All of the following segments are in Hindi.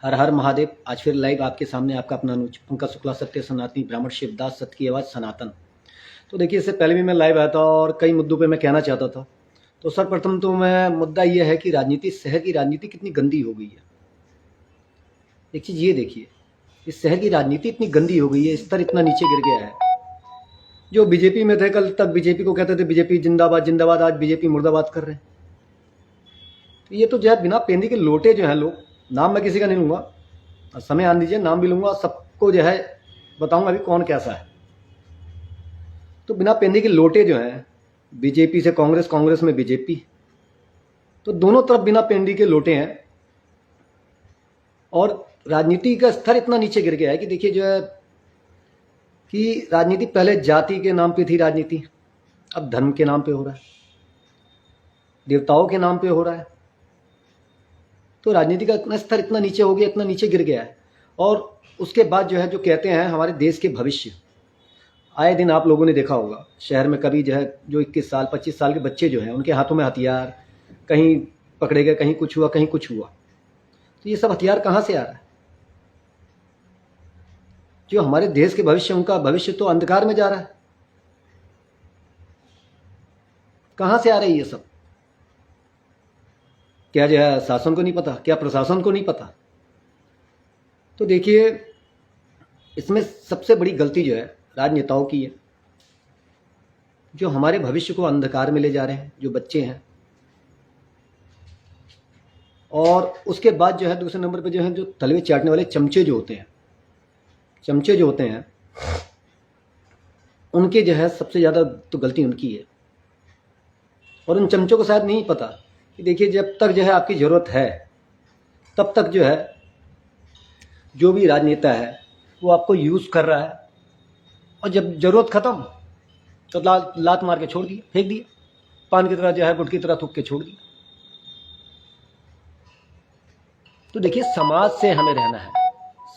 हर हर महादेव। आज फिर लाइव आपके सामने आपका अपना अनुज पंकज शुक्ला, सत्य सनातनी ब्राह्मण शिवदास, सत्य की आवाज़ सनातन। तो देखिए, इससे पहले भी मैं लाइव आया था और कई मुद्दों पे मैं कहना चाहता था। तो सर्वप्रथम तो मैं मुद्दा ये है कि राजनीति, शहर की राजनीति कितनी गंदी हो गई है। एक चीज़ ये देखिए, इस शहर की राजनीति इतनी गंदी हो गई है, स्तर इतना नीचे गिर गया है। जो बीजेपी में थे कल तक बीजेपी को कहते थे बीजेपी जिंदाबाद जिंदाबाद, आज बीजेपी मुर्दाबाद कर रहे हैं। तो ये तो जो है बिना पेंदी के लोटे जो हैं लोग, नाम मैं किसी का नहीं लूँगा, समय आने दीजिए, नाम भी लूँगा, सबको जो है बताऊँगा अभी कौन कैसा है। तो बिना पेंदी के लोटे जो हैं, बीजेपी से कांग्रेस, कांग्रेस में बीजेपी, तो दोनों तरफ बिना पेंदी के लोटे हैं। और राजनीति का स्तर इतना नीचे गिर गया है कि देखिए जो है कि राजनीति पहले जाति के नाम पे थी राजनीति, अब धर्म के नाम पे हो रहा है, देवताओं के नाम पे हो रहा है। तो राजनीति का इतना स्तर इतना नीचे हो गया, इतना नीचे गिर गया है। और उसके बाद जो है जो कहते हैं हमारे देश के भविष्य, आए दिन आप लोगों ने देखा होगा शहर में कभी जो है जो 21 साल 25 साल के बच्चे जो हैं उनके हाथों में हथियार, कहीं पकड़े गए, कहीं कुछ हुआ, कहीं कुछ हुआ। तो ये सब हथियार कहाँ से आ रहा है? जो हमारे देश के भविष्य, उनका भविष्य तो अंधकार में जा रहा है। कहाँ से आ रही है ये सब? क्या जो है शासन को नहीं पता? क्या प्रशासन को नहीं पता? तो देखिए, इसमें सबसे बड़ी गलती जो है राजनेताओं की है, जो हमारे भविष्य को अंधकार में ले जा रहे हैं, जो बच्चे हैं। और उसके बाद जो है दूसरे नंबर पे जो है जो तलवे चाटने वाले चमचे जो होते हैं, उनके जो है सबसे ज़्यादा तो गलती उनकी है। और उन चमचों को शायद नहीं पता कि देखिए, जब तक जो है आपकी ज़रूरत है तब तक जो है जो भी राजनेता है वो आपको यूज़ कर रहा है, और जब ज़रूरत ख़त्म तो लात मार के छोड़ दिया, फेंक दिया, पान की तरह जो है गुट की तरह थूक के छोड़ दिया। तो देखिए, समाज से हमें रहना है,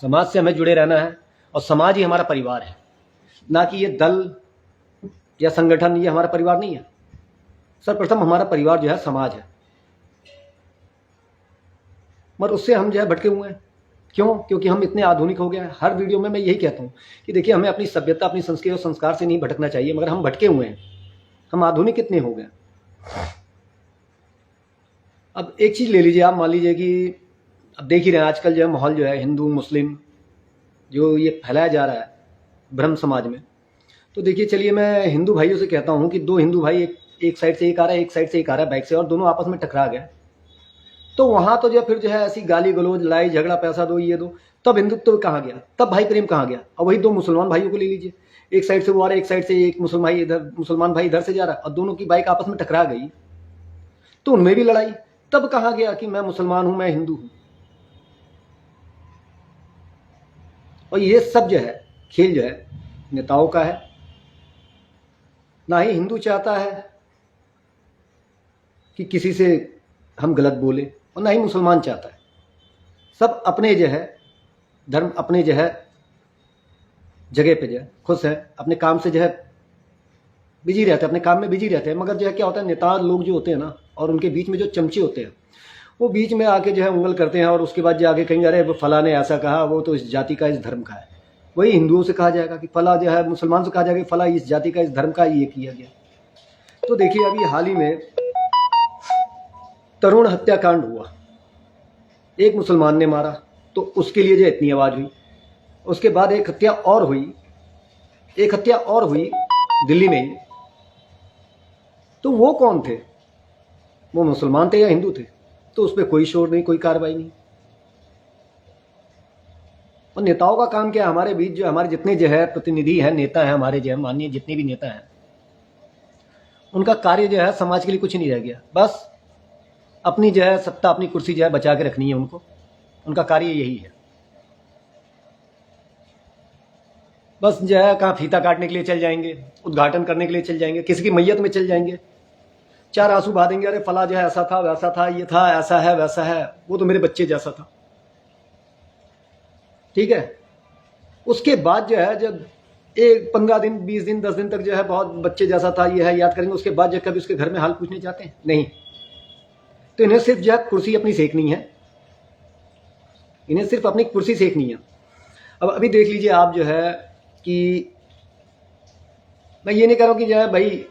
समाज से हमें जुड़े रहना है, और समाज ही हमारा परिवार है, ना कि ये दल या संगठन, ये हमारा परिवार नहीं है। सर्वप्रथम हमारा परिवार जो है समाज है, मगर उससे हम जो है भटके हुए हैं। क्यों? क्योंकि हम इतने आधुनिक हो गए हैं। हर वीडियो में मैं यही कहता हूँ कि देखिए, हमें अपनी सभ्यता, अपनी संस्कृति और संस्कार से नहीं भटकना चाहिए, मगर हम भटके हुए हैं, हम आधुनिक कितने हो गए। अब एक चीज़ ले लीजिए, आप मान लीजिए कि अब देख ही रहे हैं आजकल जो है माहौल जो है हिंदू मुस्लिम जो ये फैलाया जा रहा है ब्रह्म समाज में। तो देखिए, चलिए मैं हिंदू भाइयों से कहता हूँ कि दो हिंदू भाई एक साइड से एक आ रहा है, एक साइड से एक आ रहा है बाइक से, और दोनों आपस में टकरा गए, तो वहाँ तो जो फिर जो है ऐसी गाली गलौज, लड़ाई झगड़ा, पैसा दो, ये दो, तब हिंदुत्व कहाँ गया? तब भाई प्रेम कहाँ गया? और वही दो मुसलमान भाइयों को ले लीजिए, एक साइड से वो आ रहा है, एक साइड से एक मुसलमान भाई इधर से जा रहा है, और दोनों की बाइक आपस में टकरा गई, तो उनमें भी लड़ाई। तब कहाँ गया कि मैं मुसलमान हूँ, मैं हिंदू हूँ? और ये सब जो है खेल जो है नेताओं का है। ना ही हिंदू चाहता है कि किसी से हम गलत बोले, और ना ही मुसलमान चाहता है। सब अपने जो है धर्म, अपने जो है जगह पे जो है खुश है, अपने काम से जो है बिजी रहते हैं, अपने काम में बिजी रहते हैं। मगर जो है क्या होता है, नेता लोग जो होते हैं ना, और उनके बीच में जो चमचे होते हैं, वो बीच में आके जो है उंगल करते हैं, और उसके बाद जो आगे कहेंगे अरे फला ने ऐसा कहा, वो तो इस जाति का, इस धर्म का है। वही हिंदुओं से कहा जाएगा कि फला जो है, मुसलमान से कहा जाएगा कि फला इस जाति का, इस धर्म का, ये किया गया। तो देखिए, अभी हाल ही में तरुण हत्याकांड हुआ, एक मुसलमान ने मारा, तो उसके लिए जो इतनी आवाज़ हुई। उसके बाद एक हत्या और हुई दिल्ली में ही। तो वो कौन थे? वो मुसलमान थे या हिंदू थे? तो उस पर कोई शोर नहीं, कोई कार्रवाई नहीं। और नेताओं का काम क्या है? हमारे बीच जो हमारे जितने जो है प्रतिनिधि हैं, नेता हैं, हमारे जो है माननीय जितने भी नेता हैं, उनका कार्य जो है समाज के लिए कुछ नहीं रह गया। बस अपनी जो है सत्ता, अपनी कुर्सी जो है बचा के रखनी है उनको, उनका कार्य यही है। बस जो है कहाँ फीता काटने के लिए चल जाएंगे, उद्घाटन करने के लिए चल जाएंगे, किसी की मैयत में चल जाएंगे, चार आंसू बहा देंगे, अरे फला जो है ऐसा था, वैसा था, ये था, ऐसा है, वैसा है, वो तो मेरे बच्चे जैसा था। ठीक है। उसके बाद जो है जब 15 दिन, 20 दिन, 10 दिन तक जो है बहुत बच्चे जैसा था, ये है, याद करेंगे। उसके बाद जो कभी उसके घर में हाल पूछने जाते हैं? नहीं। तो इन्हें सिर्फ जो है कुर्सी अपनी सेकनी है, इन्हें सिर्फ अपनी कुर्सी सेकनी है। अब अभी देख लीजिए आप जो है कि मैं ये नहीं कह रहा हूँ कि जो है भाई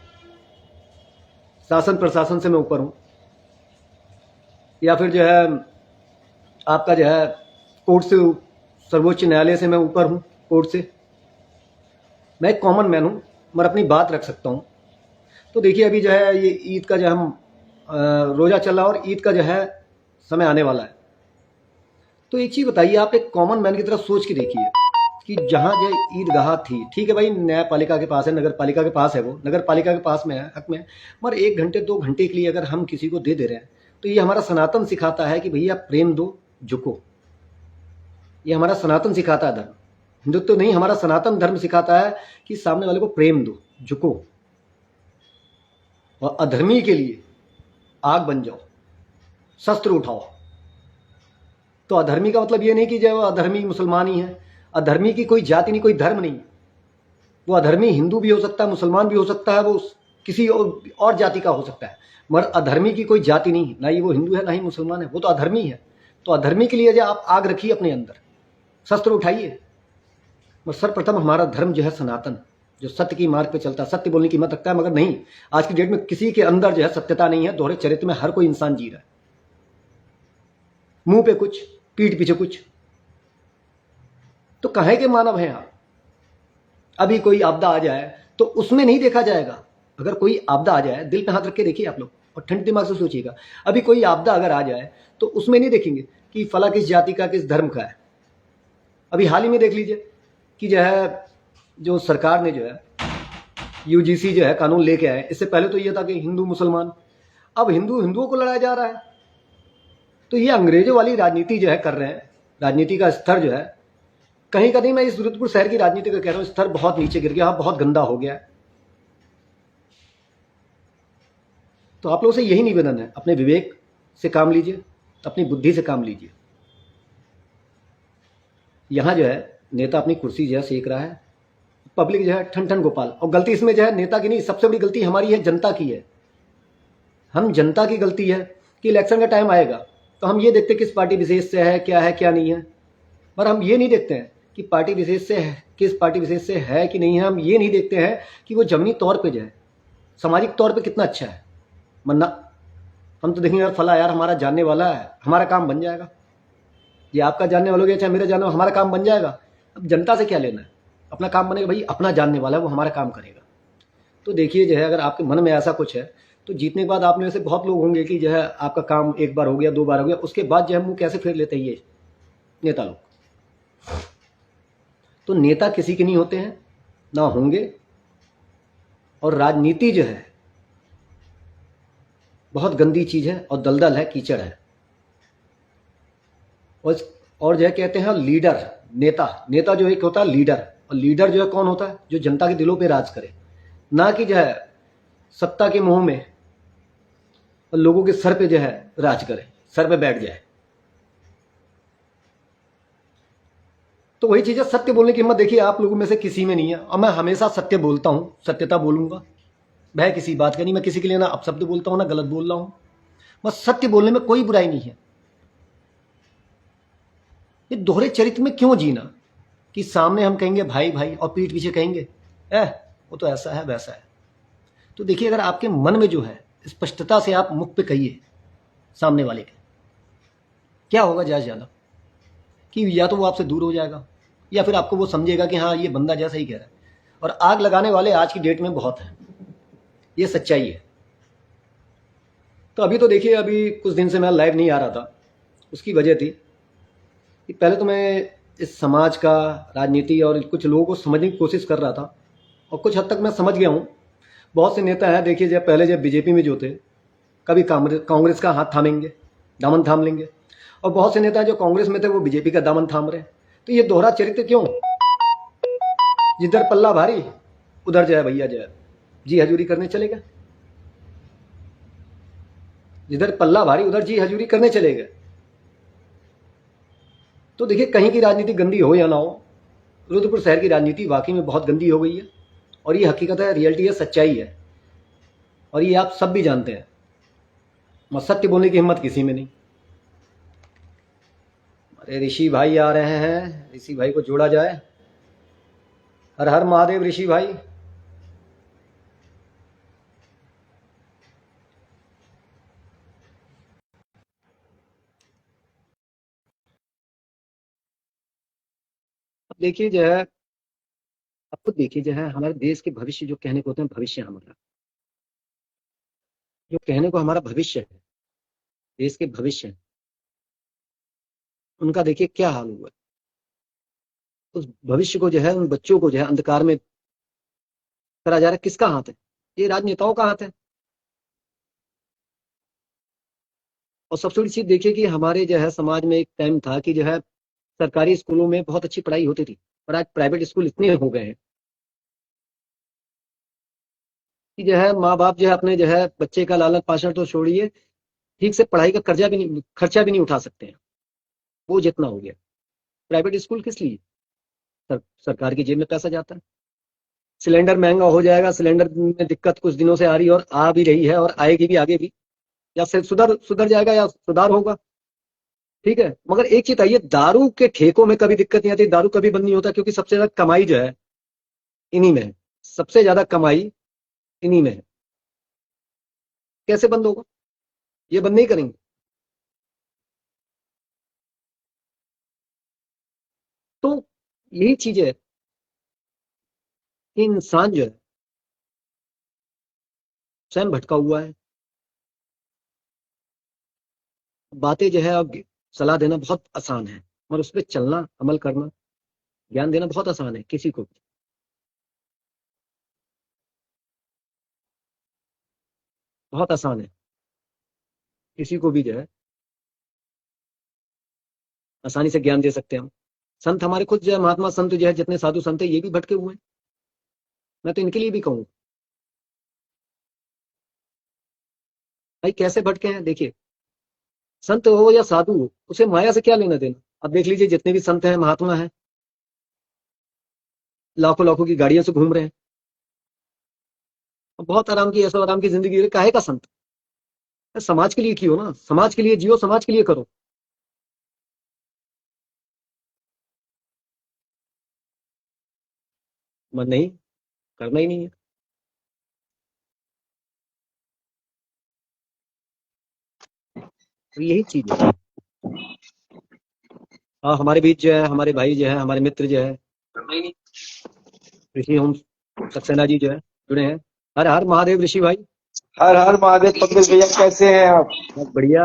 शासन प्रशासन से मैं ऊपर हूँ, या फिर जो है आपका जो है कोर्ट से, सर्वोच्च न्यायालय से मैं ऊपर हूँ, कोर्ट से। मैं एक कॉमन मैन हूँ, मगर अपनी बात रख सकता हूँ। तो देखिए अभी जो है ये ईद का जो हम रोज़ा चल रहा है और ईद का जो है समय आने वाला है। तो एक चीज़ बताइए, आप एक कॉमन मैन की तरफ सोच के देखिए कि जहाँ जो ईदगाह थी, ठीक है भाई न्यायपालिका के पास है, नगर पालिका के पास है, वो नगर पालिका के पास में है, हक में है, मगर 1 घंटे 2 घंटे के लिए अगर हम किसी को दे दे रहे हैं तो ये हमारा सनातन सिखाता है कि भैया प्रेम दो, झुको। ये हमारा सनातन सिखाता है धर्म, हिंदुत्व नहीं, हमारा सनातन धर्म सिखाता है कि सामने वाले को प्रेम दो, झुको, और अधर्मी के लिए आग बन जाओ, शस्त्र उठाओ। तो अधर्मी का मतलब ये नहीं कि जो अधर्मी मुसलमान ही है। अधर्मी की कोई जाति नहीं, कोई धर्म नहीं। वो अधर्मी हिंदू भी हो सकता है, मुसलमान भी हो सकता है, वो किसी और जाति का हो सकता है, मगर अधर्मी की कोई जाति नहीं है, ना ही वो हिंदू है ना ही मुसलमान है, वो तो अधर्मी है। तो अधर्मी के लिए जो आप आग रखिए अपने अंदर, शस्त्र उठाइए। मगर सर्वप्रथम हमारा धर्म जो है सनातन, जो सत्य की मार्ग पे चलता है, सत्य बोलने की हिम्मत रखता है। मगर नहीं, आज की डेट में किसी के अंदर जो है सत्यता नहीं है। दोहरे चरित्र में हर कोई इंसान जी रहा है, मुंह पे कुछ, पीठ पीछे कुछ। तो कहे के मानव हैं आप? अभी कोई आपदा आ जाए तो उसमें नहीं देखा जाएगा। अगर कोई आपदा आ जाए, दिल पे हाथ रख के देखिए आप लोग और ठंडे दिमाग से सोचिएगा, अभी कोई आपदा अगर आ जाए तो उसमें नहीं देखेंगे कि फला किस जाति का, किस धर्म का है। अभी हाल ही में देख लीजिए कि जो है, जो सरकार ने जो है यूजीसी जो है कानून लेके आए। इससे पहले तो ये था कि हिंदू मुसलमान, अब हिंदुओं को लड़ाया जा रहा है। तो ये अंग्रेजों वाली राजनीति जो है कर रहे हैं। राजनीति का स्तर जो है कहीं का नहीं, मैं इस रुद्रपुर शहर की राजनीति का कह रहा हूँ, स्तर बहुत नीचे गिर गया, बहुत गंदा हो गया है। तो आप लोगों से यही निवेदन है, अपने विवेक से काम लीजिए, अपनी बुद्धि से काम लीजिए। यहाँ जो है नेता अपनी कुर्सी जो है सेक रहा है, पब्लिक जो है ठन ठन गोपाल। और गलती इसमें जो है नेता की नहीं, सबसे बड़ी गलती हमारी है, जनता की है। हम जनता की गलती है कि इलेक्शन का टाइम आएगा तो हम ये देखते किस पार्टी विशेष से है, क्या है क्या नहीं है, पर हम ये नहीं देखते हैं कि पार्टी विशेष से है, किस पार्टी विशेष से है कि नहीं है। हम ये नहीं देखते हैं कि वो जमीनी तौर पे जो है, सामाजिक तौर पे कितना अच्छा है। वरना हम तो देखेंगे यार फला यार हमारा जानने वाला है, हमारा काम बन जाएगा। ये आपका जानने वाला हो गया, चाहे मेरा जानने वाला, हमारा काम बन जाएगा। अब जनता से क्या लेना है, अपना काम बनेगा भाई, अपना जानने वाला है वो हमारा काम करेगा। तो देखिए जो है, अगर आपके मन में ऐसा कुछ है तो जीतने के बाद आप में से बहुत लोग होंगे कि जो है आपका काम 1 बार हो गया, 2 बार हो गया, उसके बाद जो है मुँह कैसे फेर लेते हैं ये नेता लोग। तो नेता किसी के नहीं होते हैं, ना होंगे। और राजनीति जो है बहुत गंदी चीज़ है और दलदल है, कीचड़ है। और जो है कहते हैं लीडर, नेता जो एक होता है लीडर, और लीडर जो है कौन होता है, जो जनता के दिलों पे राज करे, ना कि जो है सत्ता के मोह में और लोगों के सर पे जो है राज करे, सर पे बैठ जाए। तो वही चीज़ है, सत्य बोलने की हिम्मत देखिए आप लोगों में से किसी में नहीं है। और मैं हमेशा सत्य बोलता हूँ, सत्यता बोलूँगा, वह किसी बात का नहीं। मैं किसी के लिए ना अपशब्द बोलता हूँ ना गलत बोल रहा हूँ, बस सत्य बोलने में कोई बुराई नहीं है। ये दोहरे चरित्र में क्यों जीना कि सामने हम कहेंगे भाई भाई और पीठ पीछे कहेंगे वो तो ऐसा है वैसा है। तो देखिए अगर आपके मन में जो है स्पष्टता से आप मुख पे कहिए सामने वाले के, क्या होगा ज़्यादा कि या तो वो आपसे दूर हो जाएगा या फिर आपको वो समझेगा कि हाँ ये बंदा जैसा ही कह रहा है। और आग लगाने वाले आज की डेट में बहुत हैं, ये सच्चाई है। तो अभी तो देखिए, अभी कुछ दिन से मैं लाइव नहीं आ रहा था, उसकी वजह थी कि पहले तो मैं इस समाज का, राजनीति और कुछ लोगों को समझने की कोशिश कर रहा था, और कुछ हद तक मैं समझ गया हूँ। बहुत से नेता हैं, देखिए जब पहले जब बीजेपी में जो थे, कभी कांग्रेस का हाथ थामेंगे, दामन थाम लेंगे, और बहुत से नेता जो कांग्रेस में थे वो बीजेपी का दामन थाम रहे। तो ये दोहरा चरित्र क्यों? जिधर पल्ला भारी उधर जाए भैया जाए जी हजूरी करने चले गए, जिधर पल्ला भारी उधर जी हजूरी करने चले गए। तो देखिए कहीं की राजनीति गंदी हो या ना हो, रुद्रपुर शहर की राजनीति वाकई में बहुत गंदी हो गई है, और ये हकीकत है, रियलिटी है, सच्चाई है, और ये आप सब भी जानते हैं। मगर सत्य बोलने की हिम्मत किसी में नहीं। अरे ऋषि भाई आ रहे हैं, ऋषि भाई को जोड़ा जाए। हर हर महादेव ऋषि भाई। अब देखिए जो है, अब खुद देखिए जो है, हमारे देश के भविष्य जो कहने को होते हैं, भविष्य हमारा जो कहने को हमारा भविष्य है, देश के भविष्य है, उनका देखिए क्या हाल हुआ है। उस भविष्य को जो है, उन बच्चों को जो है अंधकार में करा जा रहा है। किसका हाथ है? ये राजनेताओं का हाथ है। और सबसे बड़ी चीज देखिए कि हमारे जो है समाज में एक टाइम था कि जो है सरकारी स्कूलों में बहुत अच्छी पढ़ाई होती थी, और आज प्राइवेट स्कूल इतने हो गए हैं कि जो है माँ बाप जो है अपने जो है बच्चे का लालन पालन तो छोड़िए, ठीक से पढ़ाई का कर्जा भी नहीं, खर्चा भी नहीं उठा सकते हैं। वो जितना हो गया। प्राइवेट स्कूल किस लिए? सरकार की जेब में पैसा जाता है। सिलेंडर महंगा हो जाएगा, सिलेंडर में दिक्कत कुछ दिनों से आ रही है और आ भी रही है और आएगी भी आगे भी, या सिर्फ सुधर सुधर जाएगा या सुधार होगा। ठीक है, मगर एक चीज है, ये दारू के ठेकों में कभी दिक्कत नहीं आती, दारू कभी बंद नहीं होता, क्योंकि सबसे ज्यादा कमाई जो है इन्हीं में है। सबसे ज्यादा कमाई इन्हीं में है। कैसे बंद होगा? ये बंद नहीं करेंगे। तो यही चीज है कि इंसान जो है स्वयं भटका हुआ है। बातें जो है अब सलाह देना बहुत आसान है, और उस पर चलना, अमल करना, ज्ञान देना बहुत आसान है किसी को भी। बहुत आसान है, किसी को भी जो है आसानी से ज्ञान दे सकते हैं हम। संत हमारे खुद जो है, महात्मा संत जो है, जितने साधु संत है, ये भी भटके हुए हैं। मैं तो इनके लिए भी कहूँ, भाई कैसे भटके हैं देखिए। संत हो या साधु हो, उसे माया से क्या लेना देना। अब देख लीजिए जितने भी संत हैं, महात्मा हैं, लाखों लाखों की गाड़ियों से घूम रहे हैं, और बहुत आराम की, ऐसा आराम की जिंदगी है। काहे का संत? समाज के लिए कियो ना, समाज के लिए जियो, समाज के लिए करो। मन नहीं, करना ही नहीं है। तो यही चीज है। हाँ, हमारे बीच जो है, हमारे भाई जो है, हमारे मित्र जो है, ऋषि ओम सक्सेना जी जो है जुड़े हैं। हर हर महादेव ऋषि भाई। हर हर महादेव। पंकज भैया कैसे हैं आप? बहुत बढ़िया।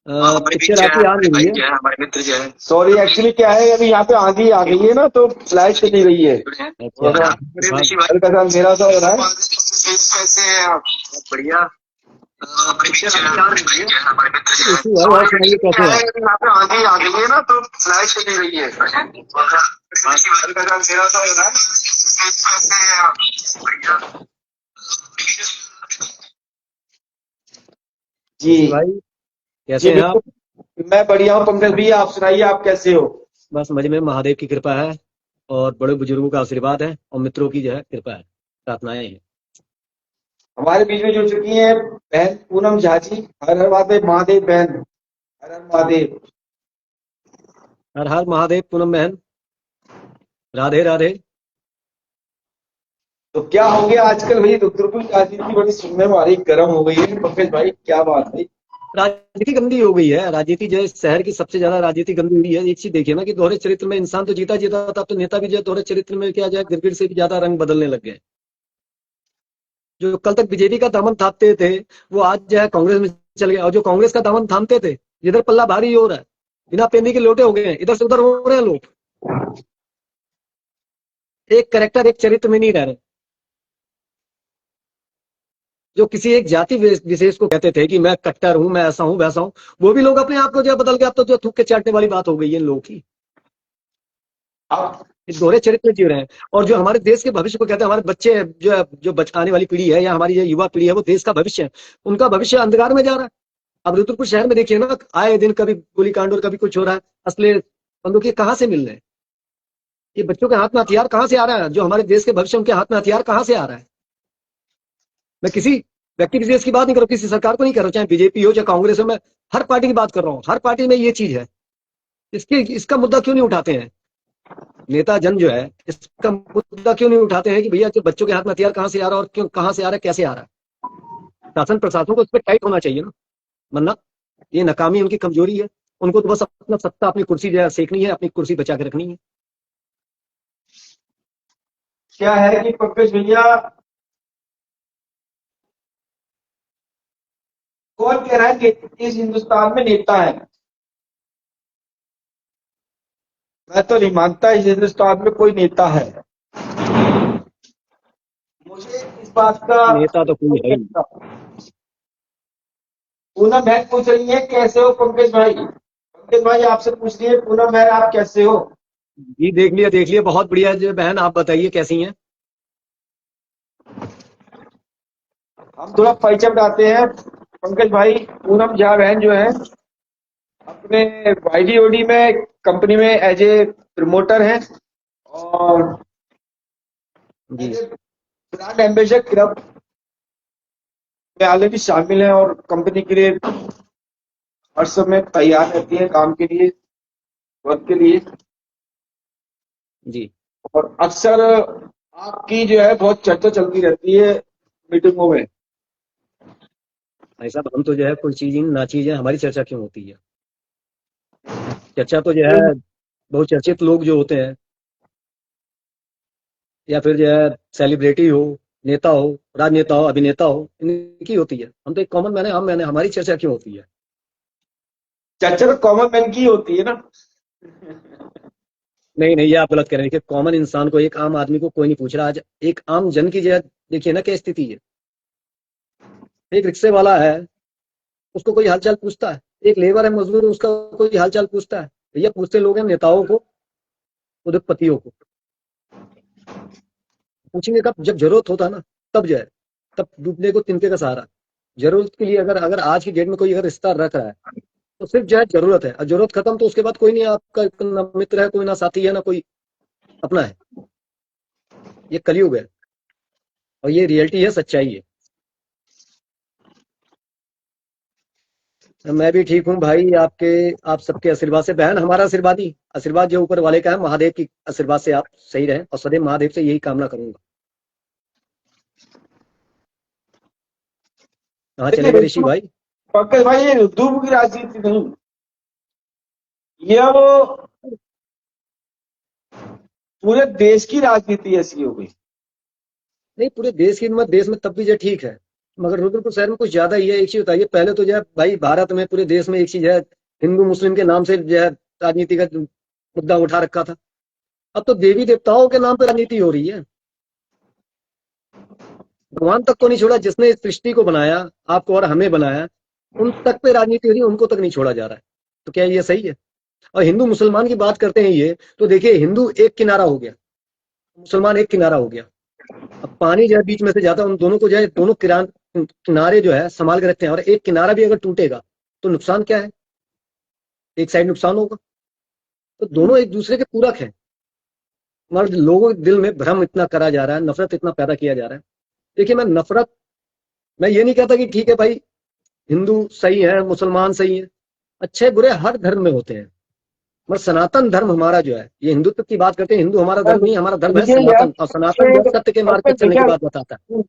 हमारे बीच पिक्चर जो आपकी है आ हमारे नहीं रही भाई है। जो है, हमारे मित्र जो है। सॉरी, एक्चुअली क्या है, अभी यहाँ पे आंधी आ गई है ना, तो फ्लाइट चली गई है। अच्छा, हाँ। हल्का सा मेरा सा हो रहा है। कैसे हैं आप? बढ़िया। हमारे बीच जो है, हमारे भाई जो है, हमारे मित्र जो है। ऋषि भाई और सॉरी, सुनाइए एक्चुअली क्या कैसे है, हैं? अभी यहाँ पे आंधी आ गई है ना, तो फ्लाइट चली गई है। हल्का सा मेरा सा हो रहा है। कैसे हैं आप? बढ़िया जी। ऋषि भाई जी कैसे हैं आप? बिल्कुल, मैं बढ़िया हूँ पंकज भैया, आप सुनाइए, आप कैसे हो? बस मजे में, महादेव की कृपा है और बड़े बुजुर्गों का आशीर्वाद है और मित्रों की जो है कृपा है, प्रार्थनाएं हैं। हमारे बीच में जुड़ चुकी हैं बहन पूनम झा जी। हर हर महादेव महादेव बहन। हर हर महादेव। हर हर महादेव पूनम बहन। राधे राधे। तो क्या हो गया आजकल भाई, रुद्र की राजनीति बड़ी सुनने में आ रही, गर्म हो गई है पंकज भाई, क्या बात है? राजनीति गंदी हो गई है। राजनीति जो है इस शहर की सबसे ज्यादा राजनीति गंदी हुई है। एक चीज देखिए ना कि दोहरे चरित्र में इंसान तो जीता जीता था, तो नेता भी जो है दोहरे चरित्र में क्या जाए, गिरगिट से भी ज्यादा रंग बदलने लग गए। जो कल तक बीजेपी का दामन थामते थे, वो आज जो है कांग्रेस में चल गए, और जो कांग्रेस का दामन थामते थे, जिधर पल्ला भारी हो रहा है, बिना पेंदी के लोटे हो गए हैं, इधर से उधर हो रहे हैं लोग। एक करेक्टर, एक चरित्र में नहीं रह रहे। जो किसी एक जाति विशेष को कहते थे कि मैं कट्टर हूं, मैं ऐसा हूं वैसा हूं, वो भी लोग अपने आप को जो है बदल के, अब तो जो थूक के चाटने वाली बात हो गई है इन लोगों की। आप इस दोहरे चरित्र में जी रहे हैं। और जो हमारे देश के भविष्य को कहते हैं, हमारे बच्चे जो है, जो आने वाली पीढ़ी है या हमारी जो युवा पीढ़ी है, वो देश का भविष्य है, उनका भविष्य अंधकार में जा रहा है। अब रुद्रपुर शहर में देखिए ना, आए दिन कभी गोलीकांड और कभी कुछ हो रहा है। असले बंदूक ये कहाँ से मिल रहे हैं? ये बच्चों के हाथ में हथियार कहाँ से आ रहा है? जो हमारे देश के भविष्य, उनके हाथ में हथियार कहाँ से आ रहा है? मैं किसी व्यक्ति विशेष की बात नहीं कर रहा हूँ, किसी सरकार को नहीं कर रहा हूँ, चाहे बीजेपी हो चाहे कांग्रेस हो, मैं हर पार्टी की बात कर रहा हूँ। हर पार्टी में ये चीज है इसका मुद्दा क्यों नहीं उठाते हैं नेता जन जो है? इसका मुद्दा क्यों नहीं उठाते हैं कि भैया जो बच्चों के हाथ में हथियार कहाँ से आ रहा है और क्यों, कहाँ से आ रहा है, कैसे आ रहा है? शासन प्रशासन को इस पर टाइट होना चाहिए ना, वरना ये नाकामी उनकी कमजोरी है। उनको तो बस अपना सत्ता, अपनी कुर्सी जो है सेकनी है, अपनी कुर्सी बचा के रखनी है। क्या है कि पंकज भैया, कौन कह रहा है कि इस हिंदुस्तान में नेता है? मैं तो नहीं मानता इस हिंदुस्तान में कोई नेता है। मुझे इस बात का नेता तो कोई है ही नहीं। पूनम बहन पूछ रही है कैसे हो पंकज भाई? पंकज भाई आपसे पूछ रही है पूनम बहन आप कैसे हो? जी देख लिया, बहुत बढ़िया जो बहन, आप बताइए कैसी हैं? हम थोड़ा परिचय बताते हैं पंकज भाई। पूनम झा बहन जो है अपने YDOD में कंपनी में एज ए प्रमोटर हैं और जी as a brand ambassador club में ऑलरेडी शामिल हैं और कंपनी के लिए हर समय तैयार रहती है काम के लिए, वर्क के लिए। जी और अक्सर आपकी जो है बहुत चर्चा चलती रहती है मीटिंगों में। भाई साहब, हम तो जो है कोई चीज ही ना चीज है, हमारी चर्चा क्यों होती है? चर्चा तो जो है बहुचर्चित लोग जो होते हैं, या फिर जो है सेलिब्रिटी हो, नेता हो, राजनेता हो, अभिनेता हो, इनकी होती है। हम तो एक कॉमन मैन है, मैंने हमारी चर्चा क्यों होती है? चर्चा तो कॉमन मैन की होती है ना। नहीं नहीं, ये आप गलत कह रहे हैं कि कॉमन इंसान को, एक आम आदमी को कोई नहीं पूछ रहा। आज एक आम जन की जो है, देखिए ना क्या स्थिति है। एक रिक्शे वाला है, उसको कोई हालचाल पूछता है? एक लेबर है, मजदूर है, उसका कोई हालचाल पूछता है? भैया पूछते लोग हैं नेताओं को, उद्योगपतियों को। पूछेंगे कब? जब जरूरत होता है ना, तब जो है, तब डूबने को तिनके का सहारा। जरूरत के लिए अगर अगर आज की डेट में कोई अगर रिश्ता रख रहा है तो सिर्फ जो है जरूरत है, और जरूरत खत्म तो उसके बाद कोई नहीं आपका, ना मित्र है कोई, ना साथी है, ना कोई अपना है। ये कलयुग है और ये रियलिटी है, सच्चाई है। मैं भी ठीक हूँ भाई, आप सबके आशीर्वाद से। बहन हमारा आशीर्वाद ही, आशीर्वाद जो ऊपर वाले का है, महादेव की आशीर्वाद से आप सही रहें, और सदैव महादेव से यही कामना करूंगा। कहाँ चले गए ऋषि भाई? पंकज भाई ये रुद्रपुर की राजनीति नहीं, ये अब पूरे देश की राजनीति ऐसी हो गई। नहीं, पूरे देश की मत, देश में तब भी जो ठीक है, मगर रुद्रपुर शहर में कुछ ज्यादा ही है। एक चीज बताइए, पहले तो जो है भाई भारत में, पूरे देश में एक चीज है, हिंदू मुस्लिम के नाम से जो है राजनीति का मुद्दा उठा रखा था। अब तो देवी देवताओं के नाम पर राजनीति हो रही है। भगवान तक को नहीं छोड़ा, जिसने इस सृष्टि को बनाया, आपको और हमें बनाया, उन तक पे राजनीति हो रही है, उनको तक नहीं छोड़ा जा रहा है। तो क्या ये सही है? और हिंदू मुसलमान की बात करते हैं ये, तो देखिए हिंदू एक किनारा हो गया, मुसलमान एक किनारा हो गया। अब पानी जो है बीच में से जाता है, उन दोनों को जो है, दोनों किनारे जो है संभाल के रखते हैं, और एक किनारा भी अगर टूटेगा तो नुकसान क्या है? एक साइड नुकसान होगा। तो दोनों एक दूसरे के पूरक हैं, मगर लोगों के दिल में भ्रम इतना करा जा रहा है, नफरत इतना पैदा किया जा रहा है। देखिए मैं ये नहीं कहता कि ठीक है भाई, हिंदू सही है, मुसलमान सही है, अच्छे बुरे हर धर्म में होते हैं, मगर सनातन धर्म हमारा जो है, ये हिंदुत्व की बात करते हैं, हिंदू हमारा धर्म नहीं, हमारा धर्म है देखिए यार, सनातन, और सनातन जो है सत्य के मार्ग पर चलने की बात बताता है।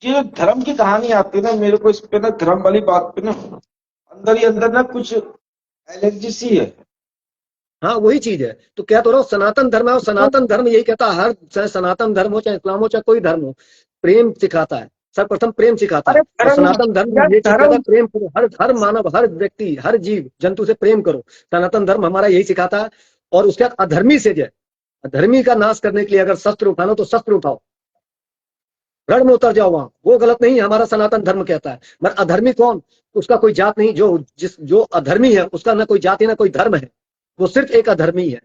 ये जो धर्म की कहानी आती है ना, मेरे को इस पे ना धर्म वाली बात पे ना अंदर ही अंदर ना कुछ एलर्जी सी है। हाँ वही चीज है, तो क्या तो रहा हूँ, सनातन धर्म है, और सनातन धर्म यही कहता है, हर चाहे सनातन धर्म हो, चाहे इस्लाम हो, चाहे कोई धर्म हो, प्रेम सिखाता है, सर्वप्रथम प्रेम सिखाता अरे है। और धर्म सनातन धर्म यार, ये चीज कहता धर्म है, प्रेम करो, हर हर मानव, हर व्यक्ति, हर जीव जंतु से प्रेम करो। सनातन धर्म हमारा यही सिखाता है। और उसके बाद अधर्मी से जो है, अधर्मी का नाश करने के लिए अगर शस्त्र उठाना तो शस्त्र उठाओ, रण में उतर जाओ, वहां वो गलत नहीं है, हमारा सनातन धर्म कहता है। मगर अधर्मी कौन? उसका कोई जात नहीं, जो अधर्मी है उसका ना कोई जाति ना कोई धर्म है, वो सिर्फ एक अधर्मी है।